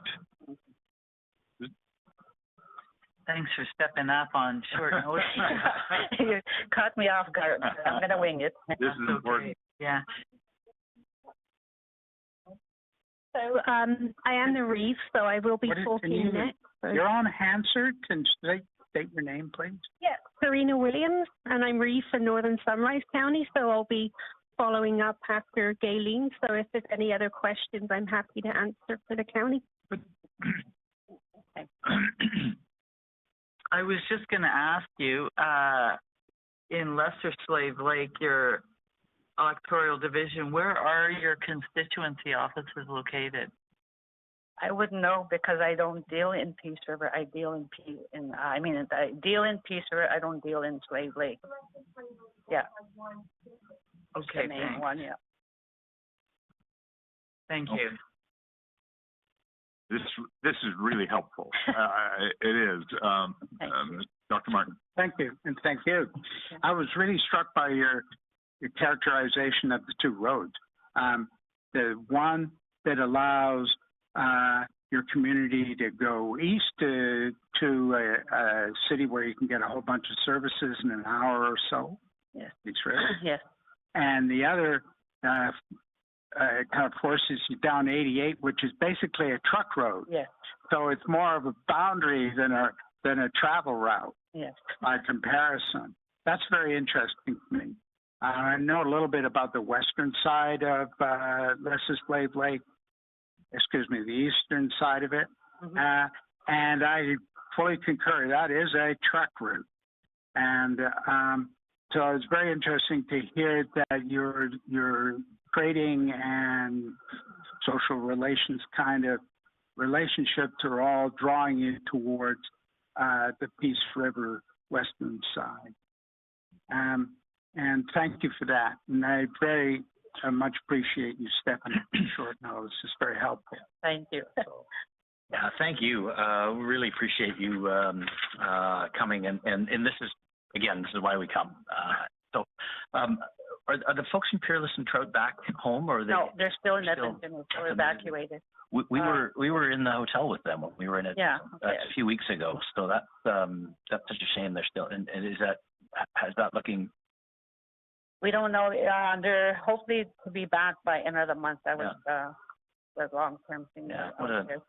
Thanks for stepping up on short notice. You caught me off guard. I'm going to wing it. This is important. Yeah. So I am the reef, so I will be talking next. You're on Hansard, and state your name, please. Yeah, Serena Williams, and I'm reef for Northern Sunrise County, so I'll be following up after Gayleen. So if there's any other questions, I'm happy to answer for the county. I was just going to ask you, in Lesser Slave Lake, your electoral division, where are your constituency offices located? I wouldn't know because I don't deal in Peace River. I deal in Peace River. I don't deal in Slave Lake. Yeah. Okay, the main thanks. one, yeah. Thank you. This is really helpful. It is. Dr. Martin. Thank you, and thank you. I was really struck by your characterization of the two roads. The one that allows your community to go east to a city where you can get a whole bunch of services in an hour or so. Yes. It's right. Yes. And the other kind of forces you down 88, which is basically a truck road. Yes. So it's more of a boundary than a travel route. Yes. By comparison. That's very interesting to me. I know a little bit about the western side of Lesser Slave Lake, the eastern side of it. Mm-hmm. And I fully concur, that is a truck route. And so it's very interesting to hear that your trading and social relations kind of relationships are all drawing you towards the Peace River western side. And thank you for that. And I very much appreciate you stepping up on short notice. It's very helpful. Thank you. Yeah, thank you. We really appreciate you coming. And this is, again, this is why we come. Are the folks in Peerless and Trout back home, or are they? No, they're still in Edmonton. We're evacuated. We were in the hotel with them when we were in it a few weeks ago. So that's such a shame. They're still. And how's that looking? We don't know. They're hopefully to be back by end of the month. That was the long-term thing. Yeah.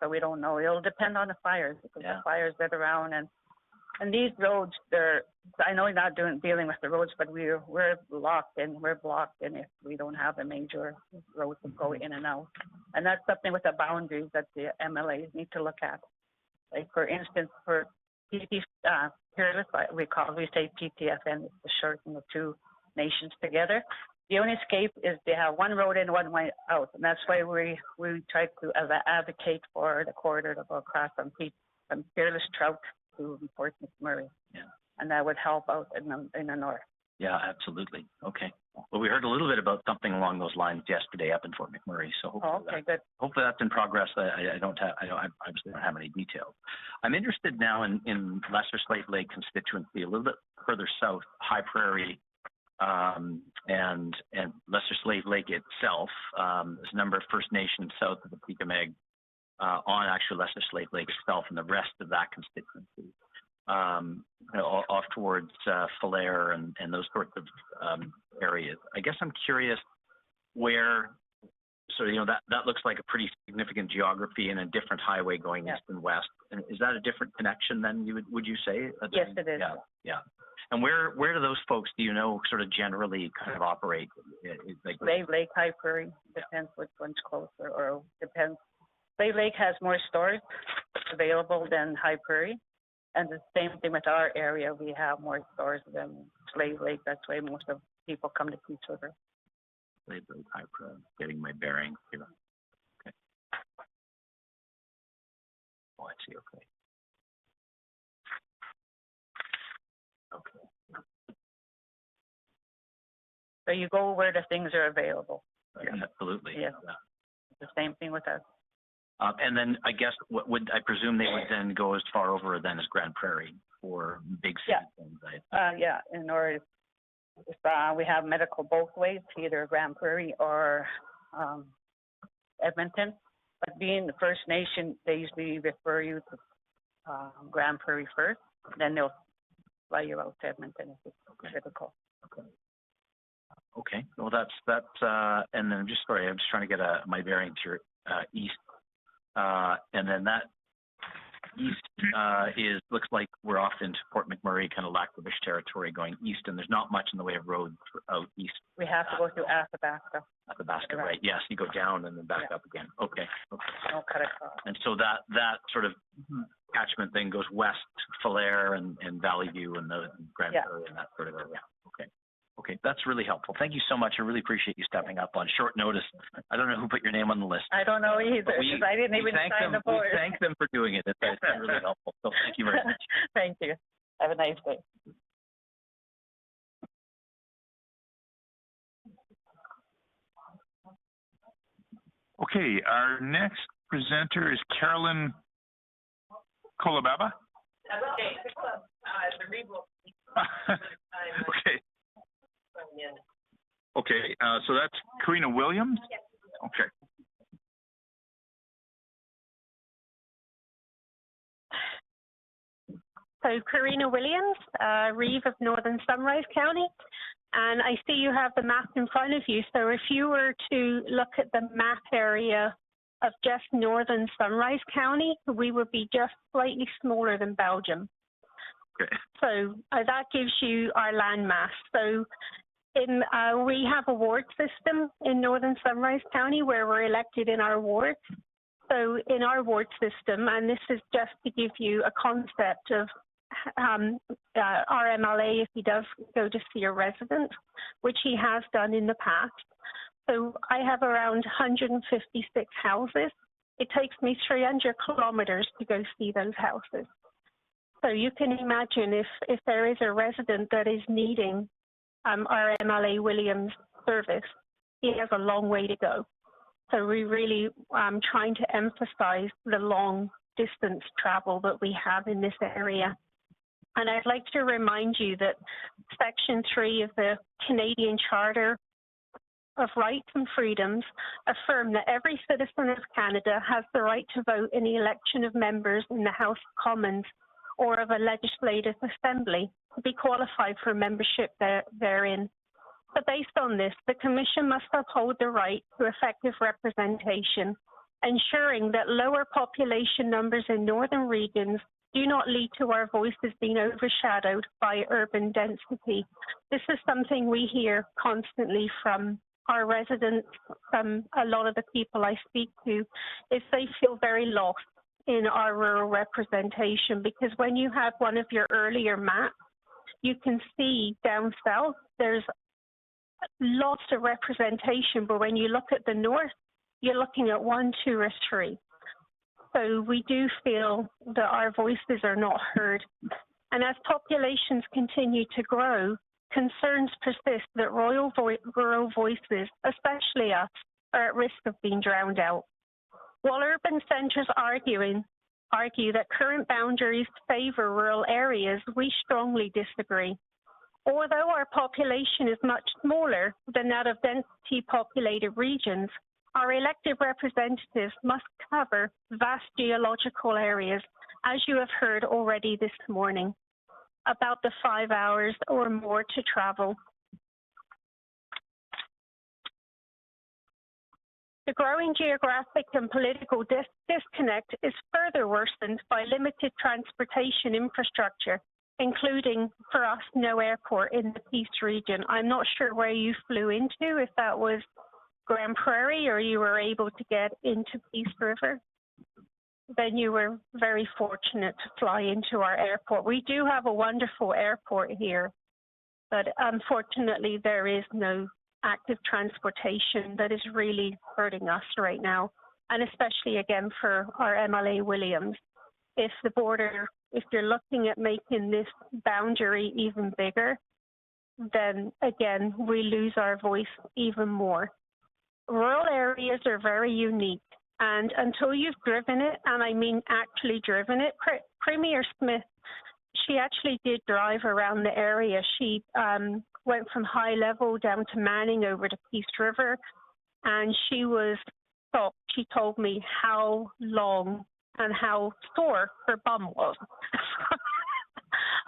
So we don't know. It'll depend on the fires, because the fires that are around, and these roads, I know you're not dealing with the roads, but we're locked in. We're blocked in if we don't have a major road to go in and out. And that's something with the boundaries that the MLAs need to look at. Like, for instance, for Peerless, we say PTFN, it's the shorten the two nations together. The only escape is they have one road in, one way out, and that's why we try to advocate for the corridor to go across from Peerless Trout to Fort McMurray. Yeah. And that would help out in the north. Yeah, absolutely. Okay. Well, we heard a little bit about something along those lines yesterday up in Fort McMurray. So hopefully, good. Hopefully that's in progress. I obviously don't have any details. I'm interested now in Lesser Slave Lake constituency, a little bit further south, High Prairie, and Lesser Slave Lake itself. There's a number of First Nations south of the Peakameg on actually Lesser Slave Lake itself, and the rest of that constituency. Off towards Falher and those sorts of areas. I guess I'm curious where, that looks like a pretty significant geography and a different highway going east and west. And is that a different connection then, would you say? Yes, it is. Yeah. And where do those folks, do you know, sort of generally kind of operate? Like Slave Lake, High Prairie, depends which one's closer, or depends. Slave Lake has more stores available than High Prairie. And the same thing with our area. We have more stores than Slave Lake. That's why most of people come to Peace River. Slave Lake, High Prairie, getting my bearings here. Okay. Oh, I see. Okay. Okay. So you go where the things are available. Yeah, absolutely. Yes. Yeah. The same thing with us. And then I guess I presume they would then go as far over then as Grand Prairie for big city things. Yeah. In order, if we have medical both ways, either Grand Prairie or Edmonton. But being the First Nation, they usually refer you to Grand Prairie first, then they'll fly you out to Edmonton if it's critical. Okay. Well, that's and then I'm just trying to get my bearings here east. And then that east looks like we're off into Fort McMurray, kind of Lac-La-Biche territory going east, and there's not much in the way of roads out east. We have to go through Athabasca. Athabasca, right? Yes, you go down and then back up again. Okay. Don't cut across. And so that sort of catchment thing goes west, Falher and Valley View and the Grand Prairie and that sort of area. Okay, that's really helpful. Thank you so much. I really appreciate you stepping up on short notice. I don't know who put your name on the list. I don't know either, because I didn't even sign the board. We thank them for doing it. It's been really helpful. So thank you very much. Thank you. Have a nice day. Okay, our next presenter is Carolyn Kolobaba. Okay. Okay, so that's Karina Williams? Okay. So Karina Williams, Reeve of Northern Sunrise County. And I see you have the map in front of you. So if you were to look at the map area of just Northern Sunrise County, we would be just slightly smaller than Belgium. Okay. So that gives you our landmass. So we have a ward system in Northern Sunrise County where we're elected in our wards. So in our ward system, and this is just to give you a concept of our MLA, if he does go to see a resident, which he has done in the past. So I have around 156 houses. It takes me 300 kilometers to go see those houses. So you can imagine if there is a resident that is needing our MLA Williams service, he has a long way to go. So we really trying to emphasize the long distance travel that we have in this area. And I'd like to remind you that Section 3 of the Canadian Charter of Rights and Freedoms affirm that every citizen of Canada has the right to vote in the election of members in the House of Commons or of a legislative assembly to be qualified for membership therein. So based on this, the Commission must uphold the right to effective representation, ensuring that lower population numbers in northern regions do not lead to our voices being overshadowed by urban density. This is something we hear constantly from our residents, from a lot of the people I speak to, is they feel very lost in our rural representation, because when you have one of your earlier maps, you can see down south, there's lots of representation, but when you look at the north, you're looking at 1, 2, or 3. So we do feel that our voices are not heard. And as populations continue to grow, concerns persist that rural voices, especially us, are at risk of being drowned out. While urban centres argue that current boundaries favour rural areas, we strongly disagree. Although our population is much smaller than that of densely populated regions, our elected representatives must cover vast geological areas, as you have heard already this morning, about the 5 hours or more to travel. The growing geographic and political disconnect is further worsened by limited transportation infrastructure, including, for us, no airport in the Peace region. I'm not sure where you flew into, if that was Grand Prairie or you were able to get into Peace River. Then you were very fortunate to fly into our airport. We do have a wonderful airport here, but unfortunately there is no active transportation that is really hurting us right now, and especially again for our MLA Williams. If the border, if you're looking at making this boundary even bigger, then again, we lose our voice even more. Rural areas are very unique, and until you've driven it, and I mean actually driven it, Premier Smith, she actually did drive around the area. She went from High Level down to Manning over to Peace River, and she was shocked. She told me how long and how sore her bum was.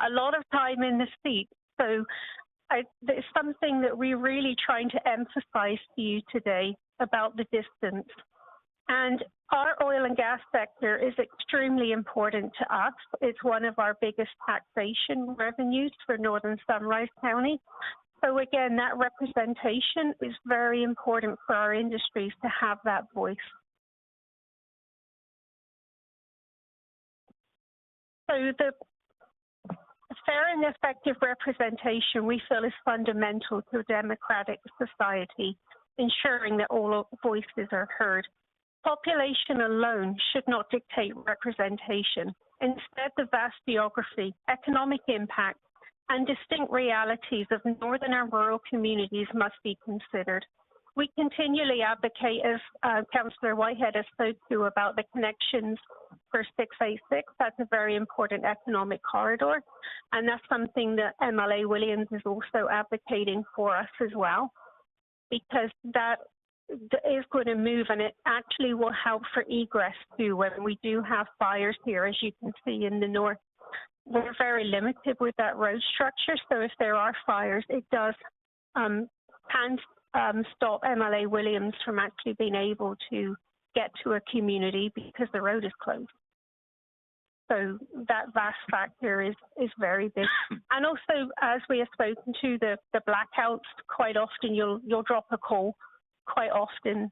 A lot of time in the seat. So it's something that we're really trying to emphasize to you today about the distance. And our oil and gas sector is extremely important to us. It's one of our biggest taxation revenues for Northern Sunrise County. So again, that representation is very important for our industries to have that voice. So the fair and effective representation, we feel, is fundamental to a democratic society, ensuring that all voices are heard. Population alone should not dictate representation. Instead, the vast geography, economic impact, and distinct realities of northern and rural communities must be considered. we continually advocate, as Councillor Whitehead has spoke to, about the connections for 686. That's a very important economic corridor, and that's something that MLA Williams is also advocating for us as well, because that is going to move, and it actually will help for egress too. When we do have fires here, as you can see in the north, we're very limited with that road structure. So if there are fires, it does can stop MLA Williams from actually being able to get to a community because the road is closed. So that vast factor is very big. And also, as we have spoken to, the blackouts, quite often you'll drop a call quite often,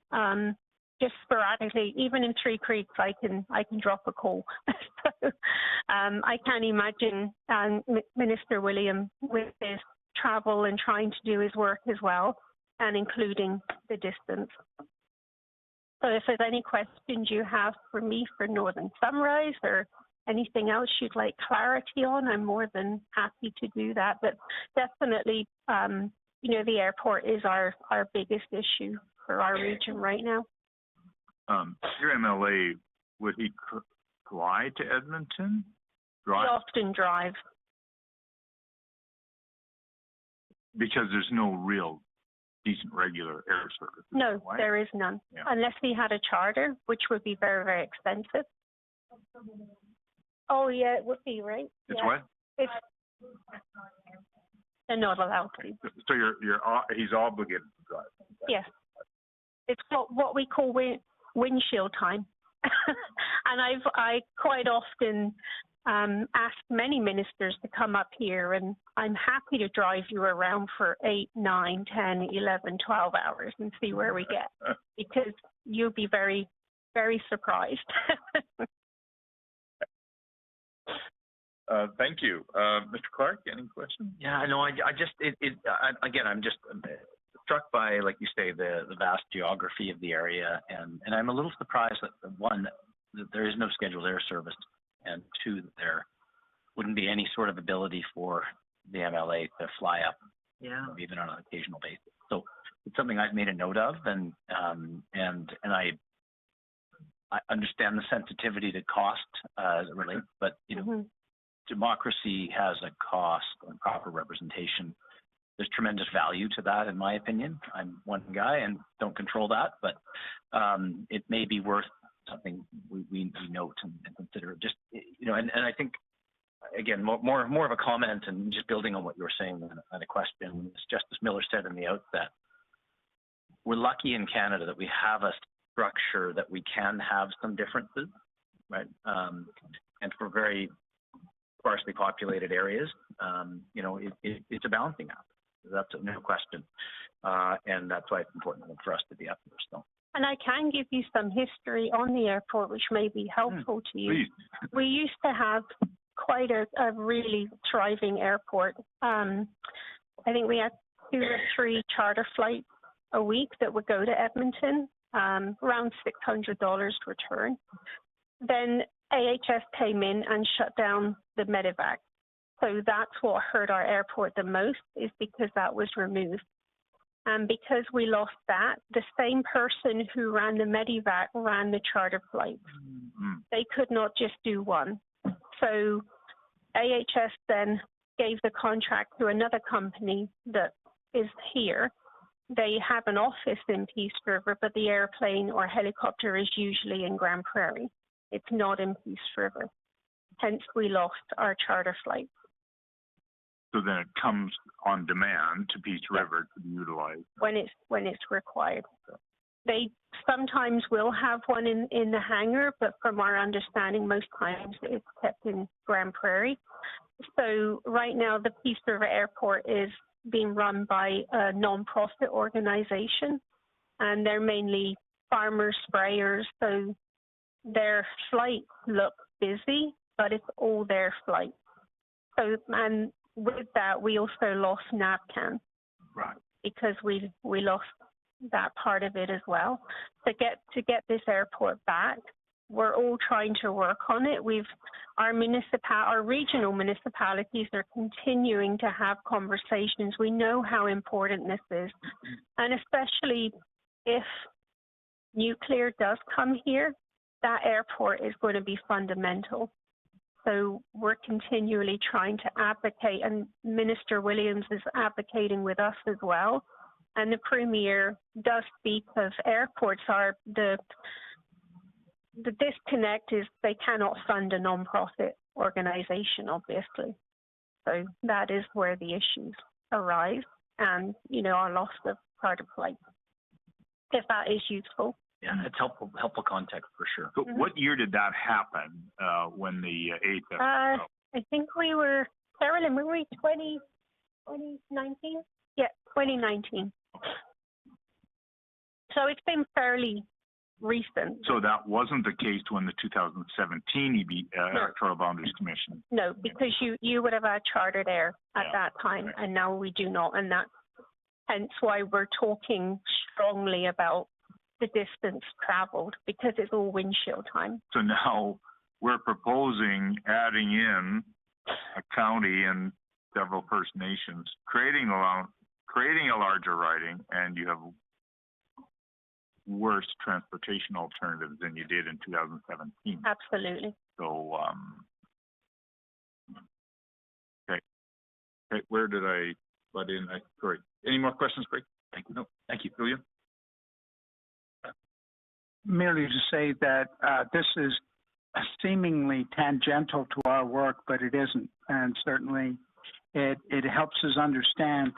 just sporadically. Even in Three Creeks, I can drop a call. So I can't imagine Minister William with his travel and trying to do his work as well, and including the distance. So if there's any questions you have for me for Northern Sunrise or anything else you'd like clarity on, I'm more than happy to do that. But definitely, the airport is our biggest issue for our region right now. Your MLA, would he fly to Edmonton? Drive? We often drive. Because there's no real decent regular air service. No, there is none. Yeah. Unless he had a charter, which would be very, very expensive. Oh, yeah, it would be, right? It's yeah. what? They're not allowed to. So he's obligated to drive? Yes. It's what we call windshield time. And I quite often asked many ministers to come up here, and I'm happy to drive you around for 8, 9, 10, 11, 12 hours and see where we get, because you'll be very, very surprised. Thank you. Mr. Clark, any questions? Yeah, no, again, I'm just struck by, like you say, the vast geography of the area, and I'm a little surprised that, one, that there is no scheduled air service, and two, that there wouldn't be any sort of ability for the MLA to fly up, even on an occasional basis. So it's something I've made a note of, and I understand the sensitivity to cost as it relates, but democracy has a cost, and proper representation. There's tremendous value to that, in my opinion. I'm one guy and don't control that, but it may be worth something we note and consider. Just, and I think, again, more of a comment and just building on what you were saying and a question. As Justice Miller said in the outset, we're lucky in Canada that we have a structure that we can have some differences, right? And for very sparsely populated areas, it's a balancing act. That's no question. And that's why it's important for us to be up there. So. And I can give you some history on the airport, which may be helpful to you. Please. We used to have quite a really thriving airport. I think we had 2 or 3 charter flights a week that would go to Edmonton, around $600 return. Then AHS came in and shut down the medevac. So that's what hurt our airport the most, is because that was removed. And because we lost that, the same person who ran the medevac ran the charter flights. Mm-hmm. They could not just do one. So AHS then gave the contract to another company that is here. They have an office in Peace River, but the airplane or helicopter is usually in Grand Prairie. It's not in Peace River. Hence, we lost our charter flights. So then it comes on demand to Peace River to be utilized. When it's required. They sometimes will have one in the hangar, but from our understanding, most times it's kept in Grand Prairie. So right now, the Peace River Airport is being run by a non-profit organization, and they're mainly farmer sprayers. So their flights look busy, but it's all their flights. So, and with that, we also lost NAVCAN, right? Because we lost that part of it as well. To get this airport back, we're all trying to work on it. Our regional municipalities are continuing to have conversations. We know how important this is, and especially if nuclear does come here, that airport is going to be fundamental. So we're continually trying to advocate, and Minister Williams is advocating with us as well. And the Premier does speak of airports are the disconnect is they cannot fund a non-profit organization, obviously. So that is where the issues arise, and our loss of charter flights, if that is useful. Yeah, it's helpful context for sure. So what year did that happen when the AHS? I think we were, Carolyn, were we 2019? Yeah, 2019. So it's been fairly recent. So that wasn't the case when the 2017 Electoral Boundaries Commission? No, because you would have had charter there at that time, and now we do not, and that's hence why we're talking strongly about the distance traveled, because it's all windshield time. So now we're proposing adding in a county and several First Nations, creating a larger riding, and you have worse transportation alternatives than you did in 2017. Absolutely. So, okay, where did I butt in? Sorry. Any more questions, Greg? Thank you. No, thank you. Julia? Merely to say that this is seemingly tangential to our work, but it isn't. And certainly it helps us understand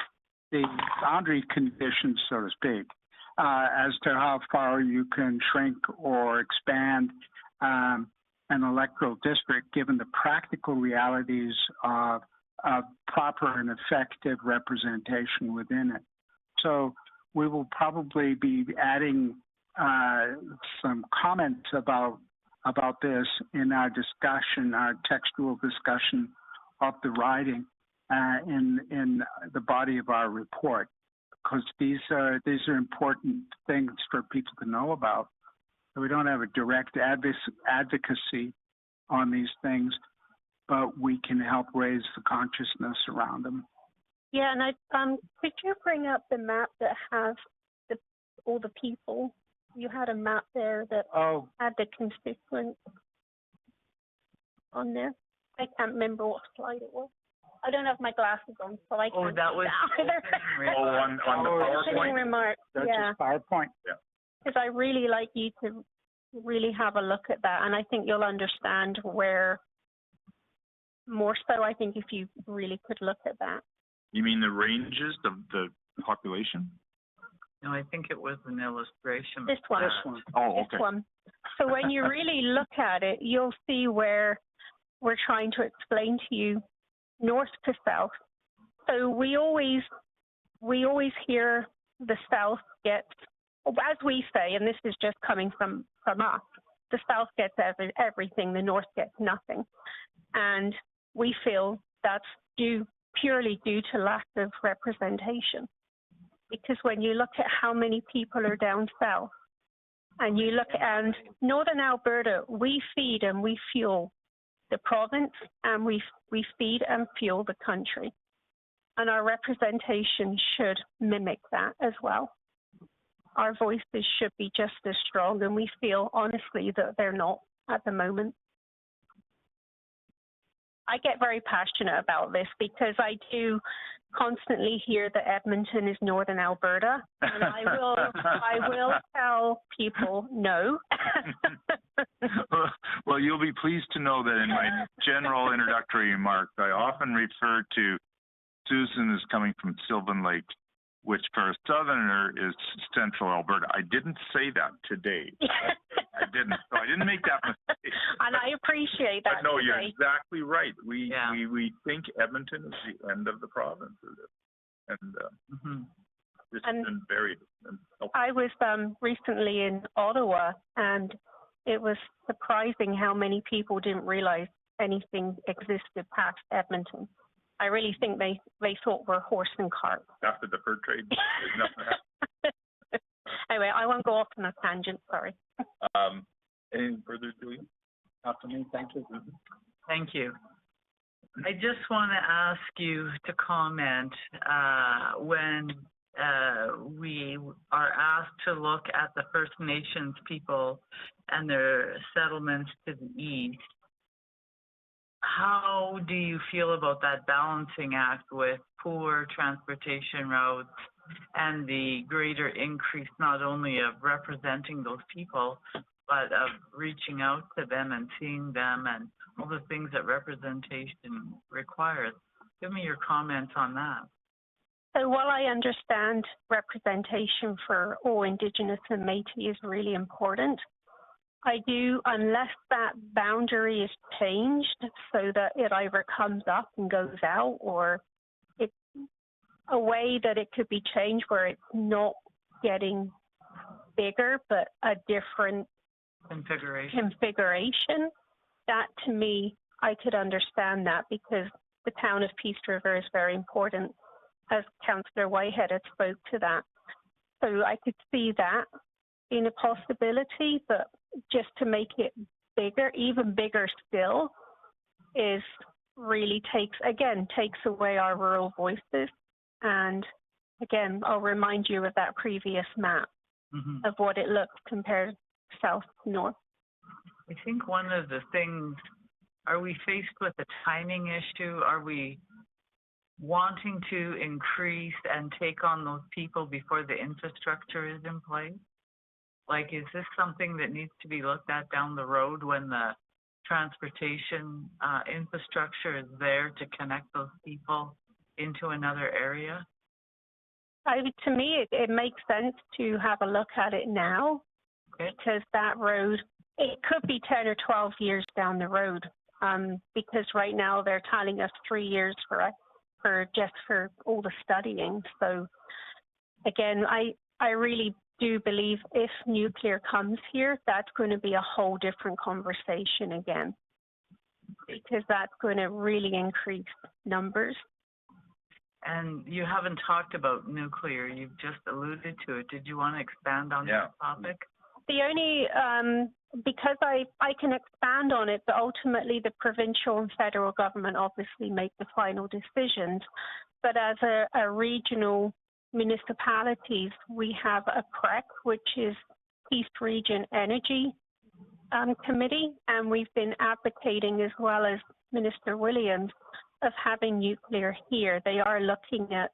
the boundary conditions, so to speak, as to how far you can shrink or expand an electoral district, given the practical realities of proper and effective representation within it. So we will probably be adding some comments about this in our discussion, our textual discussion of the writing in the body of our report, because these are important things for people to know about. So we don't have a direct advocacy on these things, but we can help raise the consciousness around them. Yeah, and could you bring up the map that has all the people? You had a map there that had the constituents on there. I can't remember what slide it was. I don't have my glasses on, so I can't. Oh, that was either. on the PowerPoint? Remarks. That's just PowerPoint. Yeah. Because I really like you to really have a look at that, and I think you'll understand where more so. I think if you really could look at that. You mean the ranges of the population? No, I think it was an illustration. This one. Oh, okay. This one. So when you really look at it, you'll see where we're trying to explain to you north to south. So we always hear the south gets, as we say, and this is just coming from us, the south gets everything, the north gets nothing. And we feel that's purely due to lack of representation. Because when you look at how many people are down south, and you look at northern Alberta, we feed and we fuel the province, and we feed and fuel the country. And our representation should mimic that as well. Our voices should be just as strong, and we feel honestly that they're not at the moment. I get very passionate about this because I do constantly hear that Edmonton is northern Alberta, and I will tell people no. Well, you'll be pleased to know that in my general introductory remarks, I often refer to Susan as coming from Sylvan Lake, which for a southerner is central Alberta. I didn't say that today. I didn't. So I didn't make that mistake. And I appreciate that. But no, today. You're exactly right. We think Edmonton is the end of the province. And this has been very helpful. I was recently in Ottawa, and it was surprising how many people didn't realize anything existed past Edmonton. I really think they thought we're horse and cart. After the fur trade, there's nothing happened. Anyway, I won't go off on a tangent, sorry. Anything further, Julia? After me, thank you. Thank you. I just want to ask you to comment when we are asked to look at the First Nations people and their settlements to the east. How do you feel about that balancing act with poor transportation routes and the greater increase not only of representing those people, but of reaching out to them and seeing them and all the things that representation requires? Give me your comments on that. So while I understand representation for all Indigenous and Métis is really important, I do, unless that boundary is changed so that it either comes up and goes out, or it's a way that it could be changed where it's not getting bigger but a different configuration, that to me, I could understand that, because the town of Peace River is very important, as Councillor Whitehead had spoke to that. So I could see that being a possibility, but just to make it bigger, even bigger still, is really takes away our rural voices. And again, I'll remind you of that previous map of what it looks compared south to north. I think one of the things, are we faced with a timing issue? Are we wanting to increase and take on those people before the infrastructure is in place? Like, is this something that needs to be looked at down the road when the transportation infrastructure is there to connect those people into another area? To me, it makes sense to have a look at it now, because that road, it could be 10 or 12 years down the road, because right now they're telling us 3 years for all the studying. So again, I really do believe if nuclear comes here, that's going to be a whole different conversation again, because that's going to really increase numbers. And you haven't talked about nuclear, you've just alluded to it. Did you want to expand on that topic? The only, because I can expand on it, but ultimately the provincial and federal government obviously make the final decisions. But as a regional municipalities, we have a PREC, which is East Region Energy Committee, and we've been advocating, as well as Minister Williams, of having nuclear here. They are looking at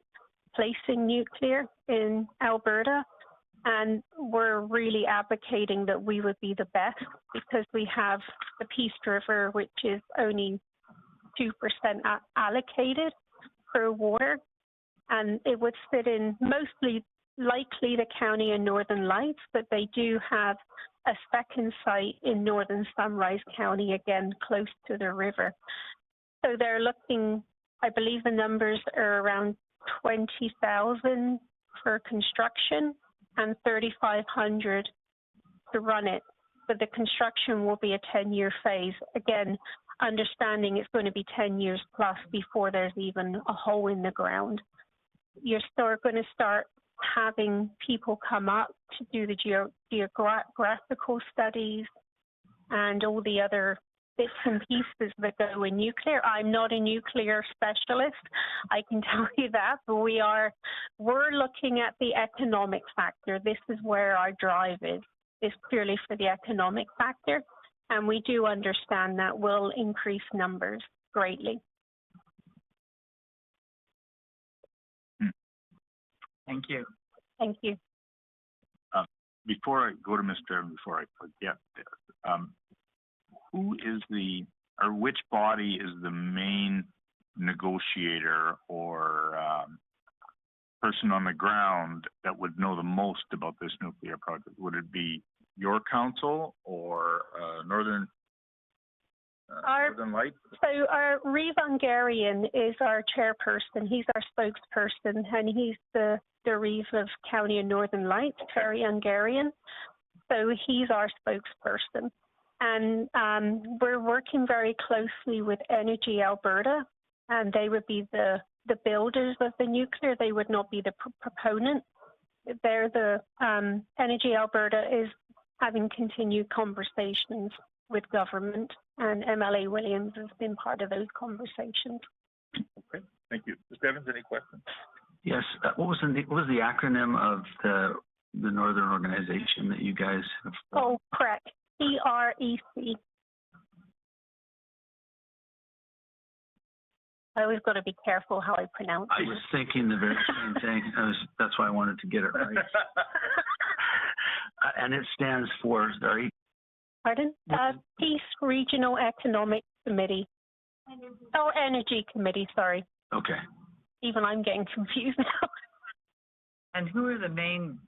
placing nuclear in Alberta, and we're really advocating that we would be the best, because we have the Peace River, which is only 2% allocated for water, and it would sit in mostly likely the county and Northern Lights, but they do have a second site in Northern Sunrise County, again, close to the river. So they're looking, I believe the numbers are around 20,000 for construction and 3,500 to run it. But the construction will be a 10-year phase. Again, understanding it's going to be 10 years plus before there's even a hole in the ground. You're still going to start having people come up to do the geographical studies and all the other bits and pieces that go in nuclear. I'm not a nuclear specialist, I can tell you that, but we're looking at the economic factor. This is where our drive is purely for the economic factor, and we do understand that will increase numbers greatly. Thank you. Thank you. Before I go to Mr. Evans, before I forget this, who is which body is the main negotiator or person on the ground that would know the most about this nuclear project? Would it be your council or Northern Lights? So Reeve Hungarian is our chairperson. He's our spokesperson, and he's the Reeve of County and Northern Lights, Terry Hungarian. So he's our spokesperson. And we're working very closely with Energy Alberta, and they would be the builders of the nuclear. They would not be the proponent. They're the Energy Alberta is having continued conversations with government, and MLA Williams has been part of those conversations. Okay, thank you. Mr. Evans, any questions? Yes. What was the acronym of the Northern organization that you guys have? Oh, CREC. CREC. I always got to be careful how I pronounce I it. was thinking the very same thing. That's why I wanted to get it right. And it stands for, sorry? Pardon? Peace Regional Economic Committee. Oh, Energy Committee, sorry. Okay. Even I'm getting confused now. And who are the main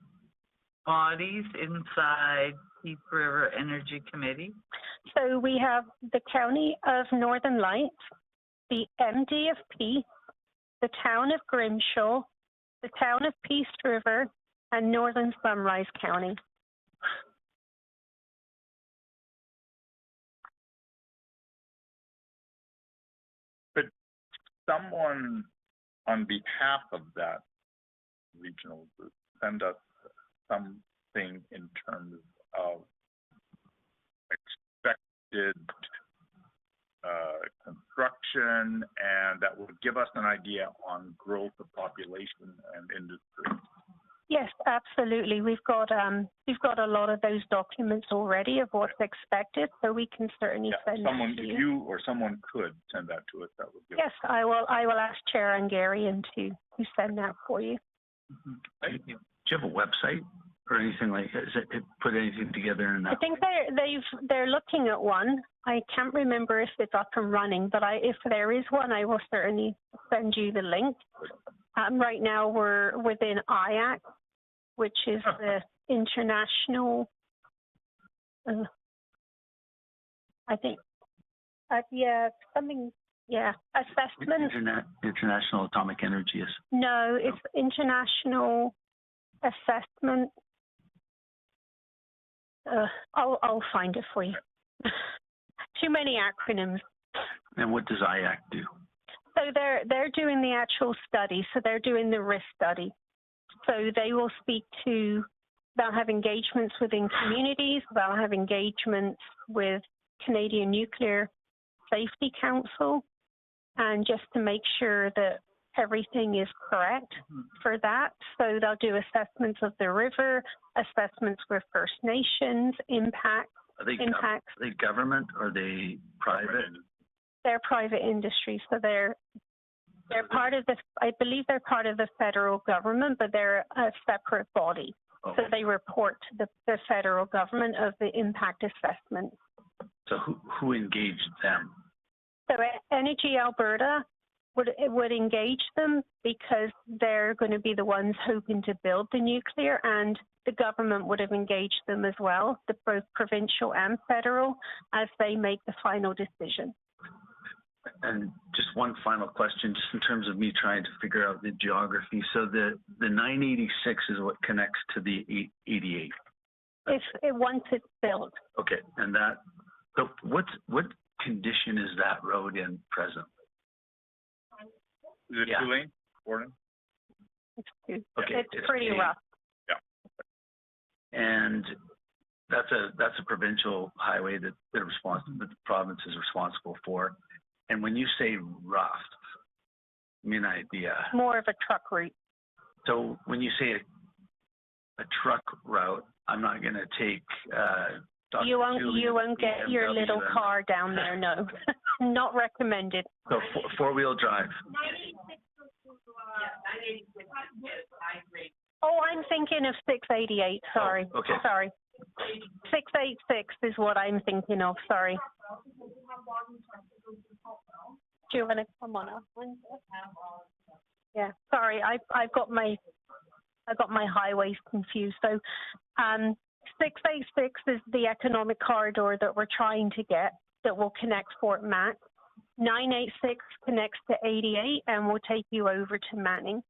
bodies inside Peace River Energy Committee? So we have the County of Northern Lights, the MD of Peace, the Town of Grimshaw, the Town of Peace River, and Northern Sunrise County. But someone on behalf of that regional group send us something in terms of expected construction, and that would give us an idea on growth of population and industry. Yes, absolutely. We've got a lot of those documents already of what's expected, so we can certainly send someone, that to if you or someone could send that to us, that would give Yes, I will ask Chair Angarian to send that for you. Do you have a website or anything like that? Is it put anything together in that? I think they're looking at one. I can't remember if it's up and running, but if there is one, I will certainly send you the link. Right now we're within IAC, which is the international. I think. Assessment. International Atomic Energy is. No, it's International Assessment. I'll find it for you. Too many acronyms. And what does IAC do? So they're doing the actual study. So they're doing the risk study. So they will speak to. They'll have engagements within communities. They'll have engagements with Canadian Nuclear Safety Council, and just to make sure that everything is correct for that. So they'll do assessments of the river, assessments with First Nations, impacts. Are they government or are they private? They're private industry, so they're part of the. I believe they're part of the federal government, but they're a separate body. Oh. So they report to the federal government of the impact assessment. So who engaged them? So Energy Alberta would engage them because they're going to be the ones hoping to build the nuclear, and the government would have engaged them as well, both provincial and federal, as they make the final decision. And just one final question, just in terms of me trying to figure out the geography. So the 986 is what connects to the 88. Once it's built. Okay, and that. So what condition is that road in presently? Is it 2 lane, Gordon? It's pretty rough. Yeah. And that's a provincial highway that the province is responsible for. And when you say rough, I mean idea. More of a truck route. So when you say a truck route, I'm not going to take. You won't get your little car down there, no. Not recommended. So four-wheel drive. Oh, I'm thinking of 688, sorry. Oh, okay. Sorry. 686 is what I'm thinking of, sorry. Do you want to come on up? Yeah, sorry, I've got my highways confused. So 686 is the economic corridor that we're trying to get that will connect Fort Mac. 986 connects to 88 and will take you over to Manning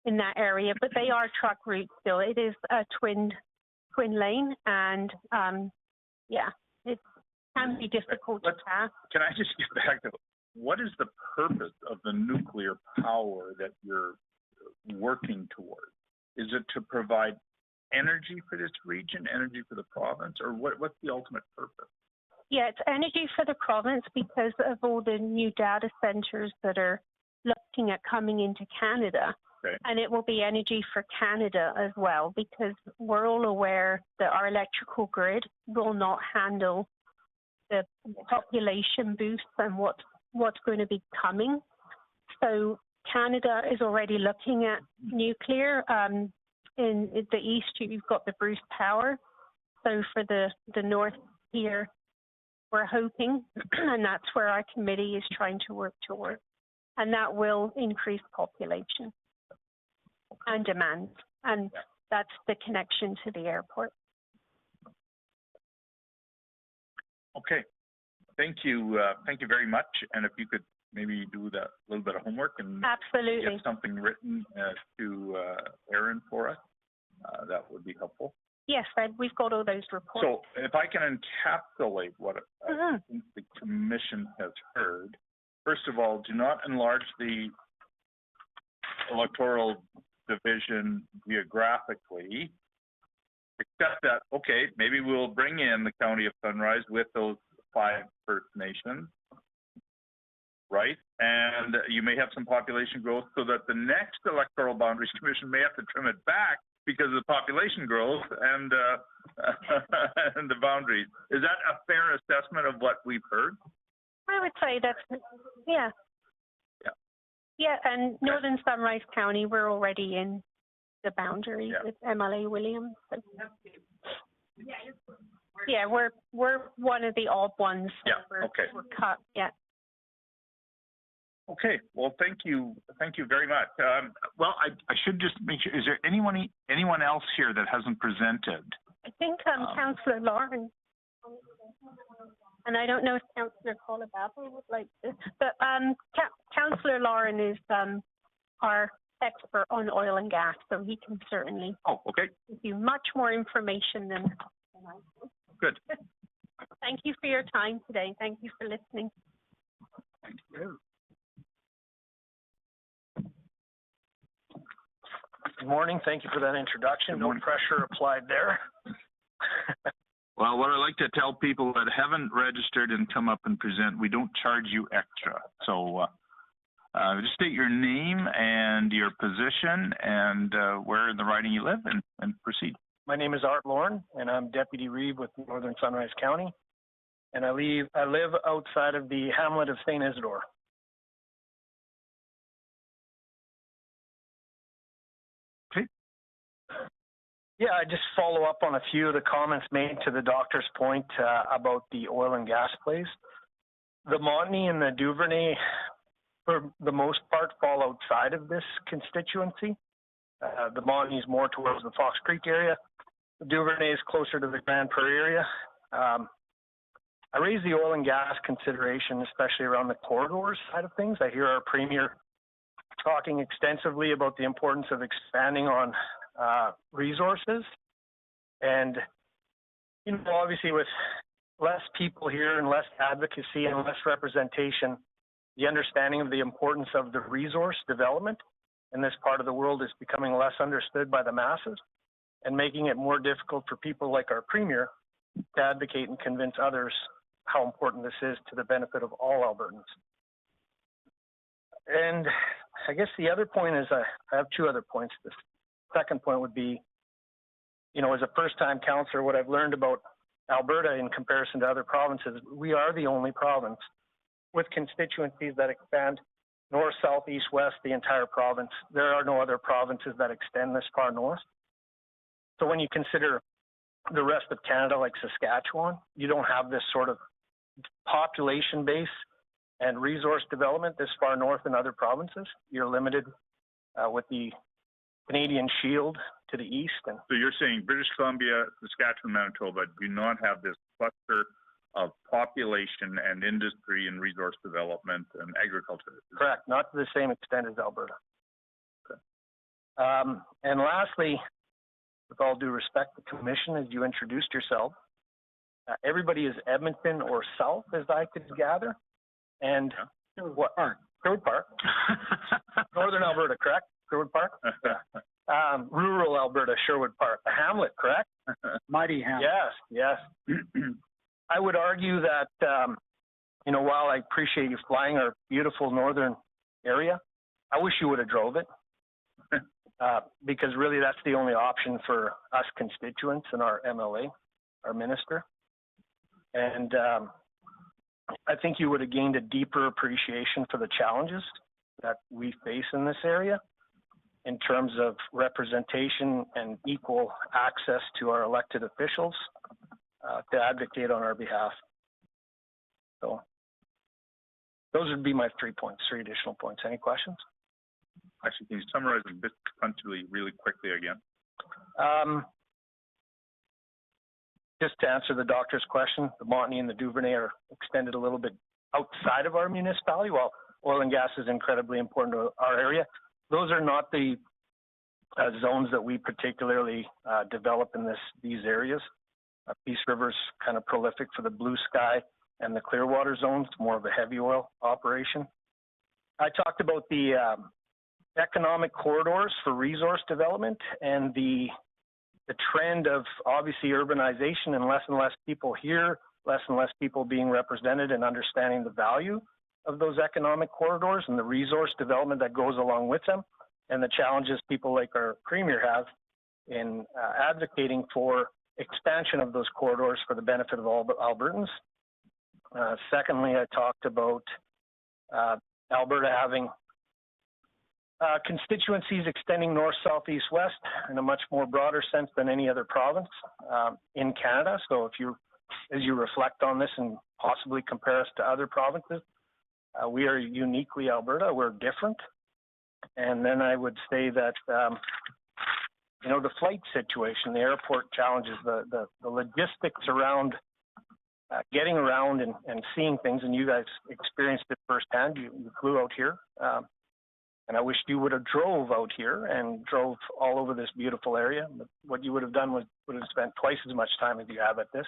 in that area. But they are truck routes still. It is a twin lane, and it can be difficult to pass. Can I just get back to what is the purpose of the nuclear power that you're working towards? Is it to provide energy for this region, energy for the province, or what's the ultimate purpose? Yeah, it's energy for the province because of all the new data centers that are looking at coming into Canada. Okay. And it will be energy for Canada as well, because we're all aware that our electrical grid will not handle the population boost and what's going to be coming. So Canada is already looking at nuclear. In the east, you've got the Bruce Power. So for the north here, we're hoping, and that's where our committee is trying to work toward, and that will increase population and demand, and that's the connection to the airport. Okay. Thank you very much. And if you could maybe do that little bit of homework and Absolutely. get something written to Erin for us, that would be helpful. Yes, Fred, we've got all those reports. So if I can encapsulate what I think the commission has heard, first of all, do not enlarge the electoral division geographically, except that, okay, maybe we'll bring in the County of Sunrise with those 5 First Nations, right? And you may have some population growth so that the next Electoral Boundaries Commission may have to trim it back because of the population growth and and the boundaries. Is that a fair assessment of what we've heard? I would say that's, yeah. Yeah, and Northern Sunrise County, we're already in the boundary with MLA Williams. So. Yeah, we're one of the odd ones. Yeah, okay. We're cut, yeah. Okay, well, thank you very much. Well, I should just make sure, is there anyone else here that hasn't presented? I think Councillor Lauren, and I don't know if Councillor Colababa would like to, but Councillor Lauren is our expert on oil and gas, so he can certainly give you much more information than I do. Good. Thank you for your time today. Thank you for listening. Thank you. Good morning. Thank you for that introduction. No pressure applied there. Well, what I like to tell people that haven't registered and come up and present, we don't charge you extra. So just state your name and your position and where in the riding you live and proceed. My name is Art Lorne, and I'm Deputy Reeve with Northern Sunrise County. And I live outside of the hamlet of St. Isidore. Yeah, I just follow up on a few of the comments made to the doctor's point about the oil and gas plays. The Montney and the Duvernay, for the most part, fall outside of this constituency. The Montney is more towards the Fox Creek area. The Duvernay is closer to the Grand Prairie area. I raise the oil and gas consideration, especially around the corridors side of things. I hear our Premier talking extensively about the importance of expanding on resources, and obviously with less people here and less advocacy and less representation, the understanding of the importance of the resource development in this part of the world is becoming less understood by the masses and making it more difficult for people like our Premier to advocate and convince others how important this is to the benefit of all Albertans. And I guess the other point is, I have 2 other points. The second point would be, as a first-time councillor, what I've learned about Alberta in comparison to other provinces, we are the only province with constituencies that expand north, south, east, west, the entire province. There are no other provinces that extend this far north. So when you consider the rest of Canada, like Saskatchewan, you don't have this sort of population base and resource development this far north in other provinces. You're limited with the Canadian Shield to the east. And so you're saying British Columbia, Saskatchewan, Manitoba do not have this cluster of population and industry and resource development and agriculture? Correct, not to the same extent as Alberta. Okay. And lastly, with all due respect, the commission, as you introduced yourself, everybody is Edmonton or south, as I could gather. And what? Sherwood Park. Northern Alberta, correct? Sherwood Park? Rural Alberta, Sherwood Park. The hamlet, correct? Mighty hamlet. Yes. I would argue that, while I appreciate you flying our beautiful northern area, I wish you would have drove it. because really that's the only option for us constituents and our MLA, our minister. And I think you would have gained a deeper appreciation for the challenges that we face in this area in terms of representation and equal access to our elected officials to advocate on our behalf. So those would be my 3 additional points. Any questions? Actually, can you summarize a bit punctually really quickly again? Just to answer the doctor's question, the Montney and the Duvernay are extended a little bit outside of our municipality, while oil and gas is incredibly important to our area. Those are not the zones that we particularly develop in these areas. Peace River's kind of prolific for the Blue Sky and the Clearwater zones, more of a heavy oil operation. I talked about the economic corridors for resource development and the trend of obviously urbanization and less people here, less and less people being represented and understanding the value of those economic corridors and the resource development that goes along with them, and the challenges people like our Premier have in advocating for expansion of those corridors for the benefit of all Albertans. Secondly, I talked about Alberta having constituencies extending north, south, east, west in a much more broader sense than any other province in Canada. So if you, as you reflect on this and possibly compare us to other provinces, we are uniquely Alberta. We're different. And then I would say that, you know, the flight situation, the airport challenges, the logistics around getting around and seeing things, and you guys experienced it firsthand. You flew out here. And I wish you would have drove out here and drove all over this beautiful area. But what you would have done was would have spent twice as much time as you have at this.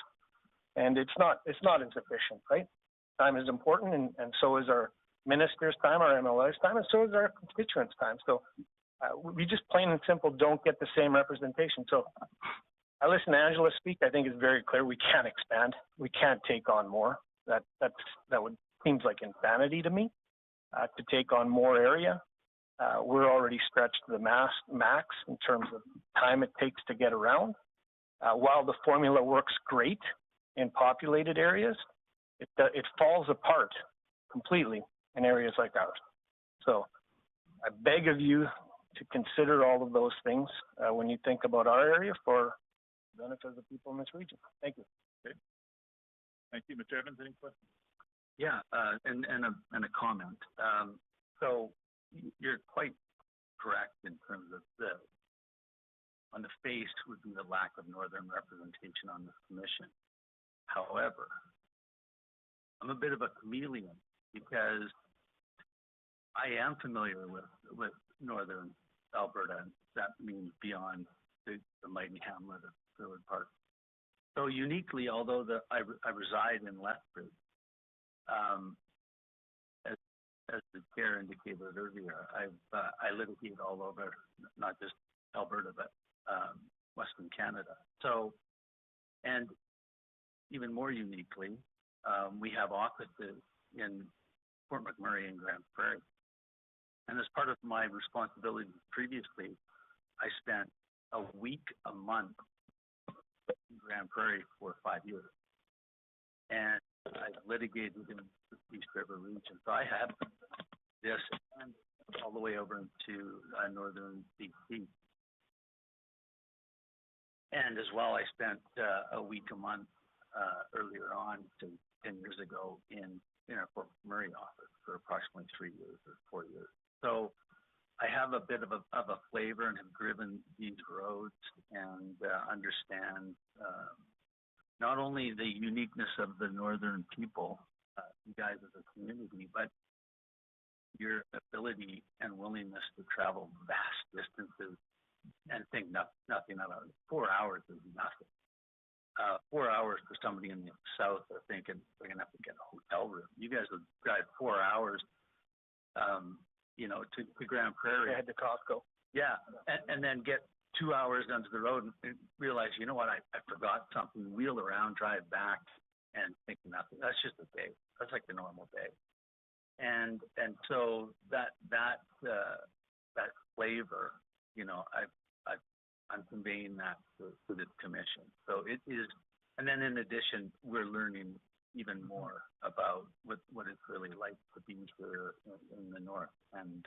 And it's not insufficient, right? Time is important, and so is our minister's time, our MLA's time, and so is our constituents' time. So we just plain and simple don't get the same representation. So I listened to Angela speak. I think it's very clear we can't expand. We can't take on more. That would seems like insanity to me to take on more area. We're already stretched to the max in terms of time it takes to get around. While the formula works great in populated areas, it falls apart completely in areas like ours. So I beg of you to consider all of those things when you think about our area for the benefit of the people in this region. Thank you. Okay. Thank you. Mr. Evans, any questions? Yeah, and a comment. So you're quite correct in terms of on the face would be the lack of northern representation on this commission. However, I'm a bit of a chameleon because I am familiar with northern Alberta, and that means beyond the mighty hamlet of Sherwood Park. So uniquely, although I reside in Lethbridge, as the chair indicated earlier, I litigate all over, not just Alberta, but Western Canada. So, and even more uniquely, we have offices in Fort McMurray and Grand Prairie. And as part of my responsibilities previously, I spent a week a month in Grand Prairie for 5 years. And I litigated in the Peace River region. So I have this and all the way over into northern BC. And as well, I spent a week a month earlier on, 10 years ago, in our Fort McMurray office for approximately 3 years or 4 years. So I have a bit of a flavor and have driven these roads and understand not only the uniqueness of the northern people, you guys as a community, but your ability and willingness to travel vast distances and think nothing about it. 4 hours is nothing. 4 hours for somebody in the south are thinking they're going to have to get a hotel room. You guys would drive 4 hours, to Grand Prairie. Head to Costco. Yeah, and then get 2 hours onto the road and realize, you know what, I forgot something, wheel around, drive back, and think nothing. That's just a day. That's like the normal day. And so that flavor I'm conveying that to this commission. So it is, and then in addition, we're learning even more about what it's really like to be here in the north. And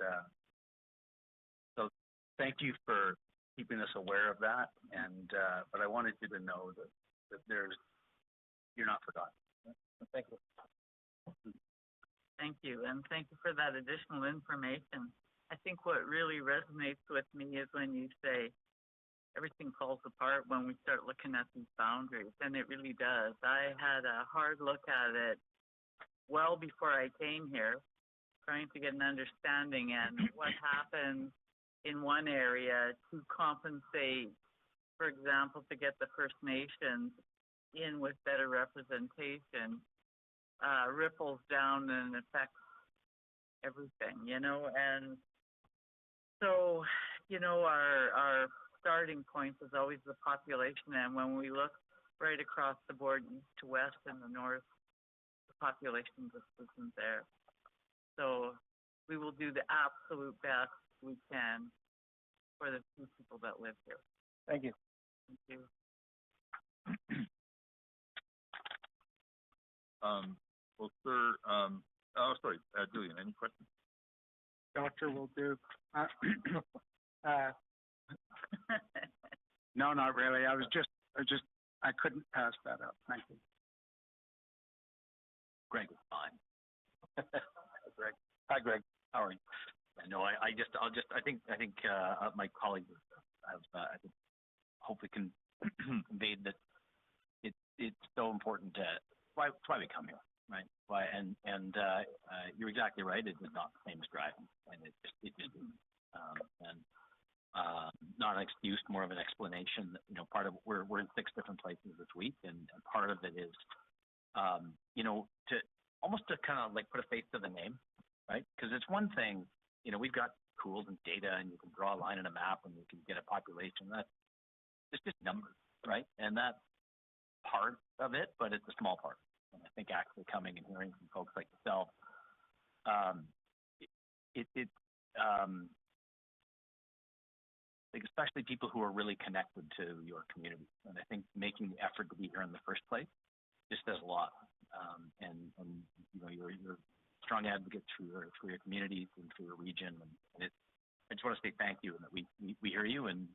so thank you for keeping us aware of that. And but I wanted you to know that you're not forgotten. Thank you. Thank you, and thank you for that additional information. I think what really resonates with me is when you say everything falls apart when we start looking at these boundaries, and it really does. I had a hard look at it well before I came here, trying to get an understanding and what happens in one area to compensate, for example, to get the First Nations in with better representation, ripples down and affects everything, and so, our starting point is always the population, and when we look right across the board, east to west and the north, the population just isn't there. So we will do the absolute best we can for the few people that live here. Thank you. Thank you. Well, sir, sorry, Julian, any questions? Doctor will do. No, not really. I couldn't pass that up. Thank you. Greg is fine. Greg. Hi, Greg. How are you? No, I think my colleagues have, I think, hopefully conveyed that it's so important to, why we come here, right? Why, and you're exactly right. It is not the same as driving, and it just isn't. Not an excuse, more of an explanation. Part of we're in 6 different places this week, and part of it is, to almost to kind of like put a face to the name, right? Because it's one thing, we've got tools and data, and you can draw a line in a map, and you can get a population. That's it's just numbers, right? And that's part of it, but it's a small part. And I think actually coming and hearing from folks like yourself, like especially people who are really connected to your community. And I think making the effort to be here in the first place just does a lot. And you're strong advocates for your communities and for your region. And I just want to say thank you, and that we hear you, and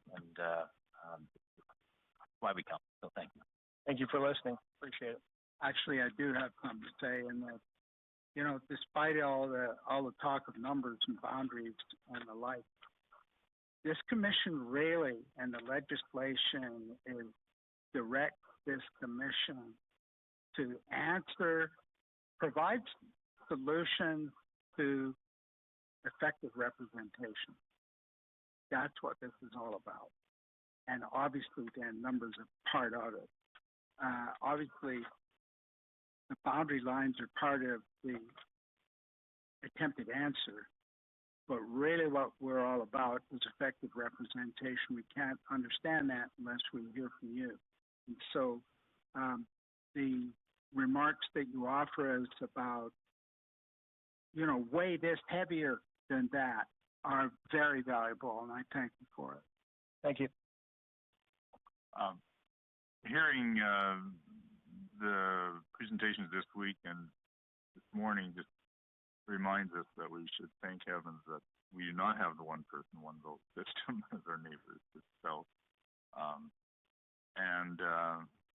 why we come. So thank you. Thank you for listening. Appreciate it. Actually, I do have something to say, in that, despite all the talk of numbers and boundaries and the like, this commission really, and the legislation is direct this commission to provide solutions to effective representation. That's what this is all about. And obviously, then, numbers are part of it. Obviously, the boundary lines are part of the attempted answer, but really what we're all about is effective representation. We can't understand that unless we hear from you. And so the remarks that you offer us about, way this heavier than that are very valuable, and I thank you for it. Thank you. Hearing the presentations this week and this morning just reminds us that we should thank heavens that we do not have the one person, one vote system as our neighbors itself.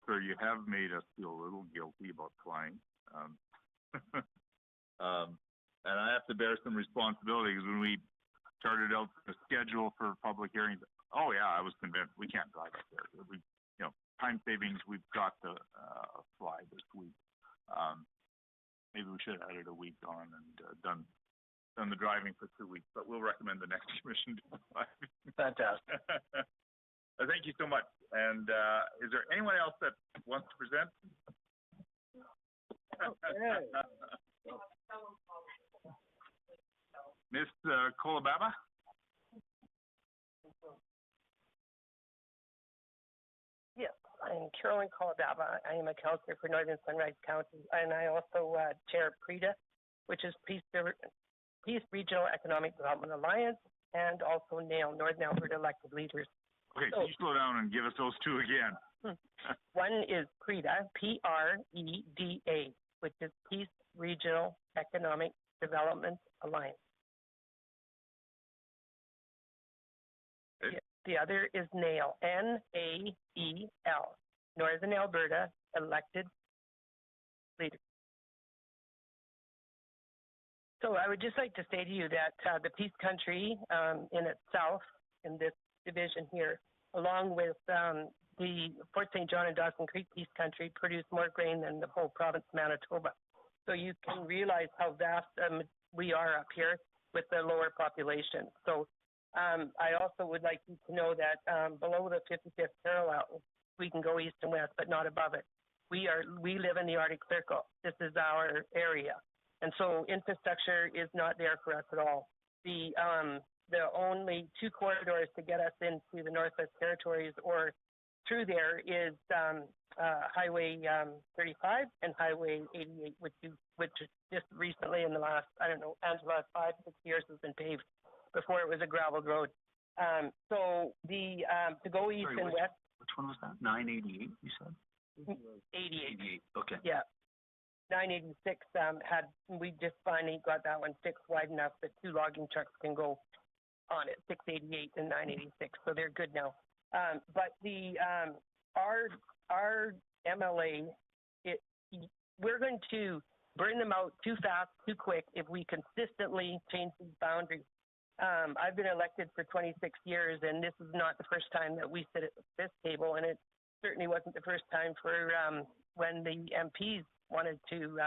So you have made us feel a little guilty about flying. And I have to bear some responsibility, because when we started out the schedule for public hearings, oh yeah, I was convinced we can't drive up there. Time savings, we've got to fly this week. Maybe we should have added a week on and done the driving for 2 weeks, but we'll recommend the next commission do fly. Fantastic. Thank you so much. And is there anyone else that wants to present? Okay. Ms. Kolobaba? Yes, I'm Carolyn Kolobaba. I am a counselor for Northern Sunrise County, and I also chair PREDA, which is Peace Regional Economic Development Alliance, and also NALE, Northern Alberta Elected Leaders. Okay, can you slow down and give us those two again? One is PREDA, PREDA, which is Peace Regional Economic Development Alliance. Okay. The other is NAEL, N-A-E-L, Northern Alberta Elected Leaders. So I would just like to say to you that the Peace Country in itself, in this division here, along with the Fort St. John and Dawson Creek Peace Country, produce more grain than the whole province of Manitoba. So you can realize how vast we are up here with the lower population. So I also would like you to know that below the 55th parallel, we can go east and west, but not above it. We live in the Arctic Circle. This is our area. And so infrastructure is not there for us at all. The only two corridors to get us into the Northwest Territories or through there is Highway 35 and Highway 88, which just recently in the last, I don't know, Angela, 5-6 years has been paved. Before it was a graveled road. So the to go east and west. Which one was that? 988, you said? 88. 88, okay. Yeah. 986 we just finally got that one fixed wide enough that two logging trucks can go on it, 688 and 986, so they're good now. But the our MLA, we're going to burn them out too fast, too quick if we consistently change these boundaries. I've been elected for 26 years, and this is not the first time that we sit at this table, and it certainly wasn't the first time for when the MPs wanted to,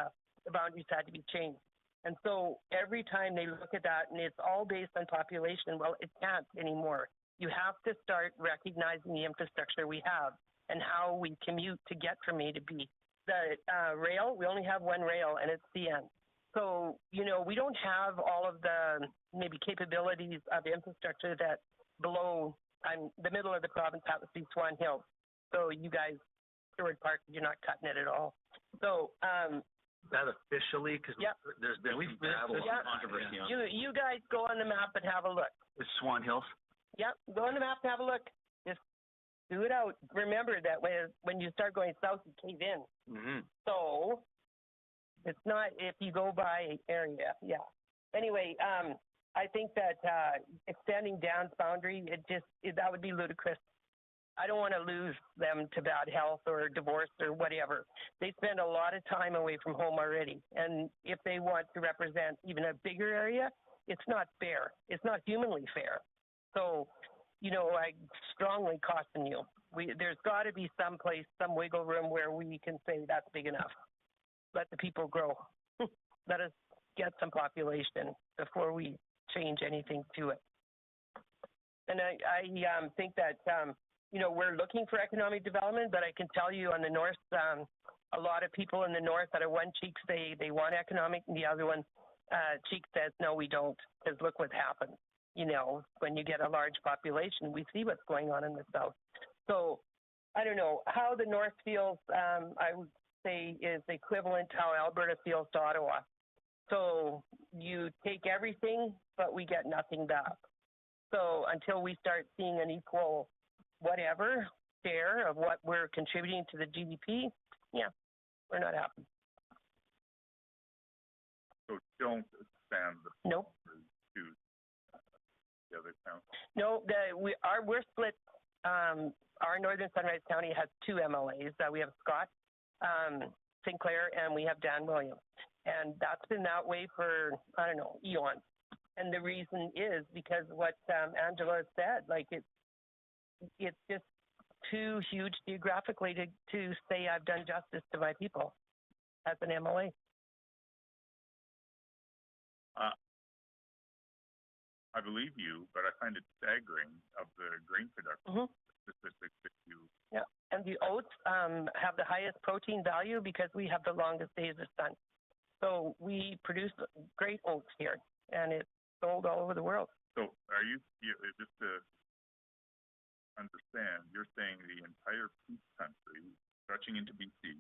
the boundaries had to be changed. And so every time they look at that, and it's all based on population, well, it can't anymore. You have to start recognizing the infrastructure we have and how we commute to get from A to B. The rail, we only have one rail, and it's CN. So, you know, we don't have all of the maybe capabilities of infrastructure that below the middle of the province happens to be Swan Hill. So you guys, Stewart Park, you're not cutting it at all. So that officially, because there's been some battle controversy on it. You guys go on the map and have a look. It's Swan Hills? Yep, go on the map and have a look. Just do it out. Remember that when you start going south, you cave in. Mm-hmm. So it's not if you go by area, yeah. Anyway, I think that extending Dan's boundary, that would be ludicrous. I don't want to lose them to bad health or divorce or whatever. They spend a lot of time away from home already. And if they want to represent even a bigger area, it's not fair. It's not humanly fair. So, you know, I strongly caution you. There's got to be some place, some wiggle room where we can say that's big enough. Let the people grow. Let us get some population before we change anything to it. And I think that, you know, we're looking for economic development, but I can tell you on the north, a lot of people in the north out of one cheek say they want economic, and the other one cheek says, no, we don't, because look what happens. You know, when you get a large population, we see what's going on in the south. So I don't know how the north feels. I would say is equivalent to how Alberta feels to Ottawa. So you take everything, but we get nothing back. So until we start seeing an equal whatever share of what we're contributing to the GDP, yeah, we're not happy. So don't expand the nope. to the other towns. No, we're split. Our Northern Sunrise County has two MLAs. We have Scott Sinclair and we have Dan Williams. And that's been that way for, I don't know, eons. And the reason is because what Angela said, like it's just too huge geographically to say I've done justice to my people as an MLA. I believe you, but I find it staggering of the grain production statistics that you. Yeah, and the oats have the highest protein value because we have the longest days of sun. So we produce great oats here, and it's sold all over the world. So are you just to understand, you're saying the entire Peace Country, stretching into BC,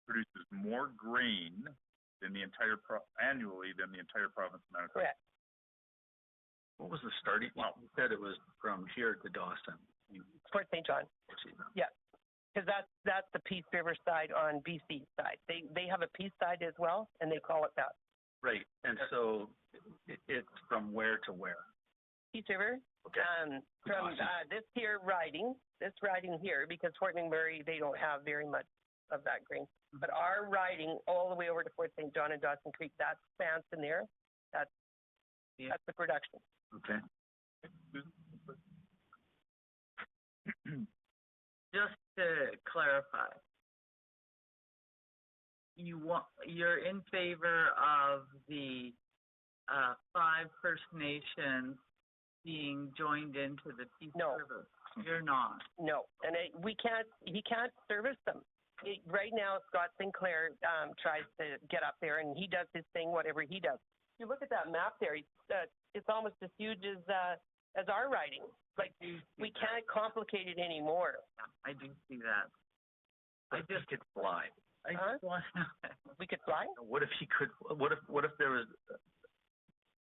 produces more grain than the entire annually than the entire province of Manitoba? Correct. What was the starting? Well, you said it was from here to Dawson. Fort St. John. Yeah, because that's the Peace River side on BC side. They have a Peace side as well, and they call it that. Right, and so it's from where to where? Peace River. Okay. From this riding here, because Fort McMurray, they don't have very much of that grain. But our riding all the way over to Fort St. John and Dawson Creek, that spans in there, that's the production. Okay. Just to clarify, you're in favor of the 5 First Nations being joined into the Peace River? You're not. No, and he can't service them. Right now, Scott Sinclair tries to get up there, and he does his thing, whatever he does. You look at that map there; it's almost as huge as our riding. Like, we can't complicate it anymore. I do see that. I just could fly. We could fly. What if he could? What if there was?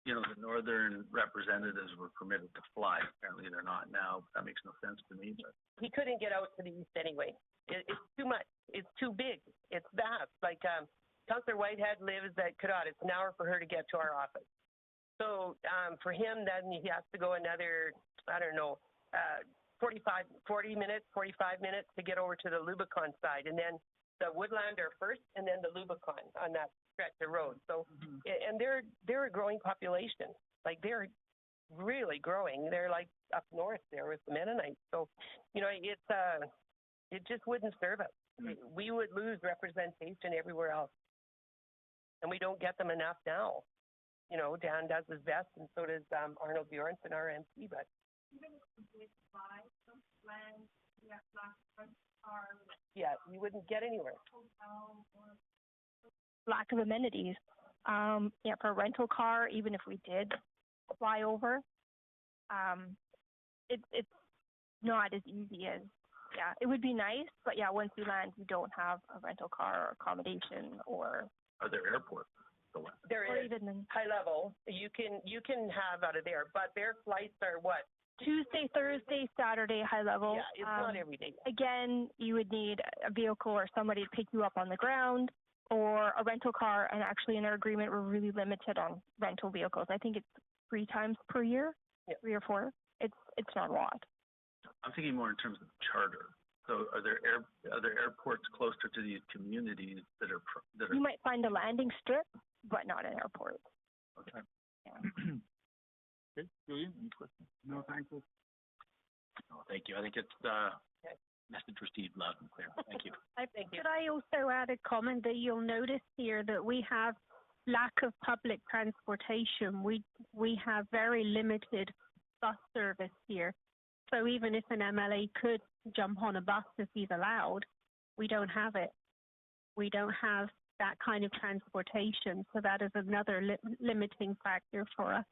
The northern representatives were permitted to fly. Apparently they're not now. That makes no sense to me. But he couldn't get out to the east anyway. It's too much. It's too big. It's vast. Like Councillor Whitehead lives at Cadott. It's an hour for her to get to our office. So for him, then he has to go another, 45 minutes to get over to the Lubicon side, and then the Woodlander first, and then the Lubicon on that stretch of road. So, and they're a growing population. Like, they're really growing. They're like up north there with the Mennonites. So, it just wouldn't serve us. We would lose representation everywhere else, and we don't get them enough now. Dan does his best, and so does Arnold Bjornson, our MP. But yeah, you wouldn't get anywhere. Lack of amenities. For a rental car, even if we did fly over, it's not as easy as, it would be nice, but once you land, you don't have a rental car or accommodation or. Are there airports? There is high level. You can have out of there, but their flights are what? Tuesday, Thursday, Saturday, high level. Yeah, it's not every day. Again, you would need a vehicle or somebody to pick you up on the ground, or a rental car. And actually, in our agreement, we're really limited on rental vehicles. I think it's 3 times per year, 3 or 4. It's not a lot. I'm thinking more in terms of charter. So, are there airports closer to these communities that are? You might find a landing strip, but not an airport. Okay. Yeah. Okay, Julian, any questions? No, thank you. No, thank you. I think it's message received loud and clear. Thank you. Could I also add a comment that you'll notice here that we have lack of public transportation. We have very limited bus service here. So even if an MLA could jump on a bus if he's allowed, we don't have it. We don't have that kind of transportation. So that is another limiting factor for us.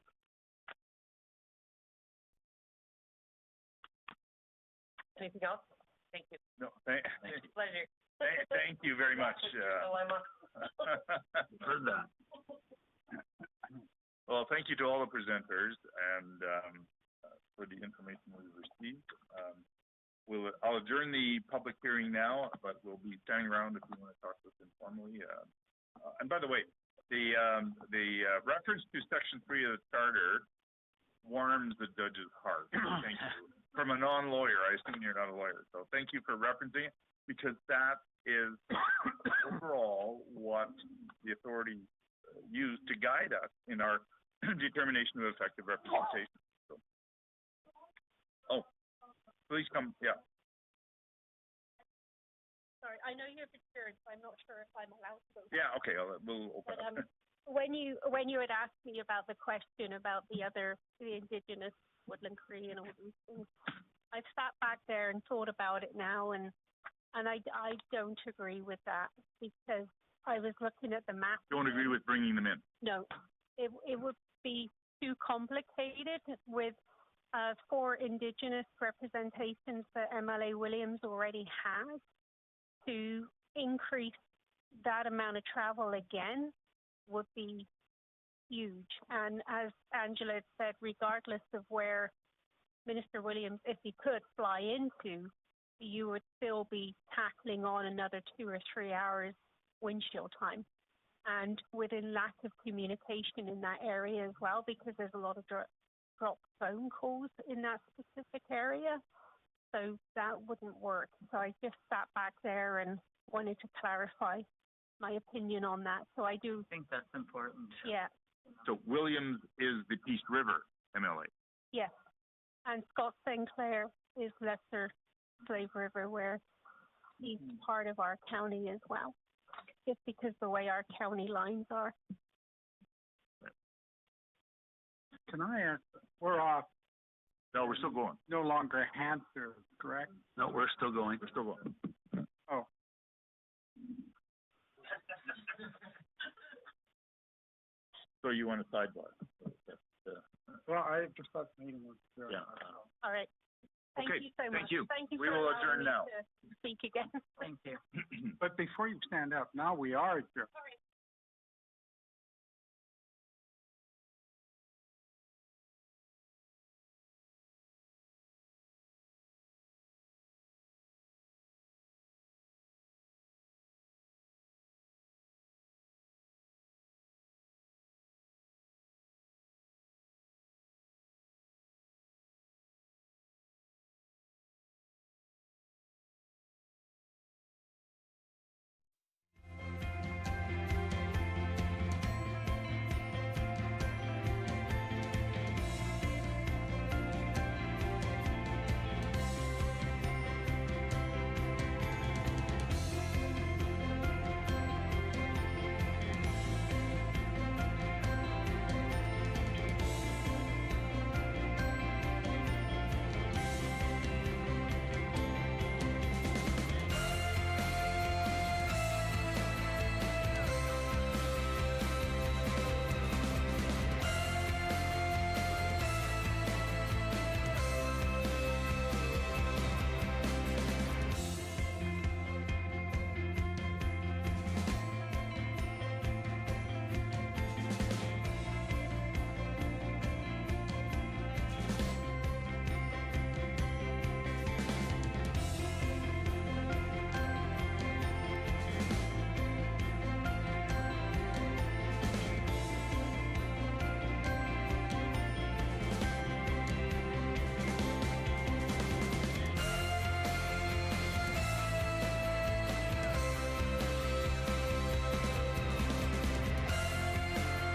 Anything else? Thank you. No, Pleasure. thank you very much. Heard that. Well, thank you to all the presenters and for the information we received. I'll adjourn the public hearing now, but we'll be standing around if you want to talk to us informally. And by the way, the reference to Section 3 of the Charter warms the judge's heart. Thank you. From a non-lawyer, I assume you're not a lawyer, so thank you for referencing it, because that is overall what the authorities use to guide us in our determination of effective representation. So, please come. Yeah. Sorry, I know you have experience, so I'm not sure if I'm allowed to go. Yeah. Okay. We'll open up. When you had asked me about the question about the Indigenous Woodland Cree and all these things, I've sat back there and thought about it now, and I don't agree with that, because I was looking at the map. Don't agree with bringing them in? No, it would be too complicated with 4 Indigenous representations that MLA Williams already has. To increase that amount of travel again would be huge. And as Angela had said, regardless of where Minister Williams, if he could fly into, you would still be tackling on another 2 or 3 hours windshield time. And within lack of communication in that area as well, because there's a lot of drop phone calls in that specific area. So that wouldn't work. So I just sat back there and wanted to clarify my opinion on that. So I do think that's important. Yeah. So Williams is the Peace River MLA. Yes. And Scott Sinclair is Lesser Slave River, where he's part of our county as well, just because the way our county lines are. Can I ask, we're off, No, we're still going. no longer Hampshire, correct? No, we're still going. We're still going. Oh. So you want a sidebar? Well, I just thought the meeting was. Yeah. All right. Thank Okay, you so much. thank you. Thank you We for will allowing adjourn me now. to speak again. Thank you. But before you stand up, now we are adjourned.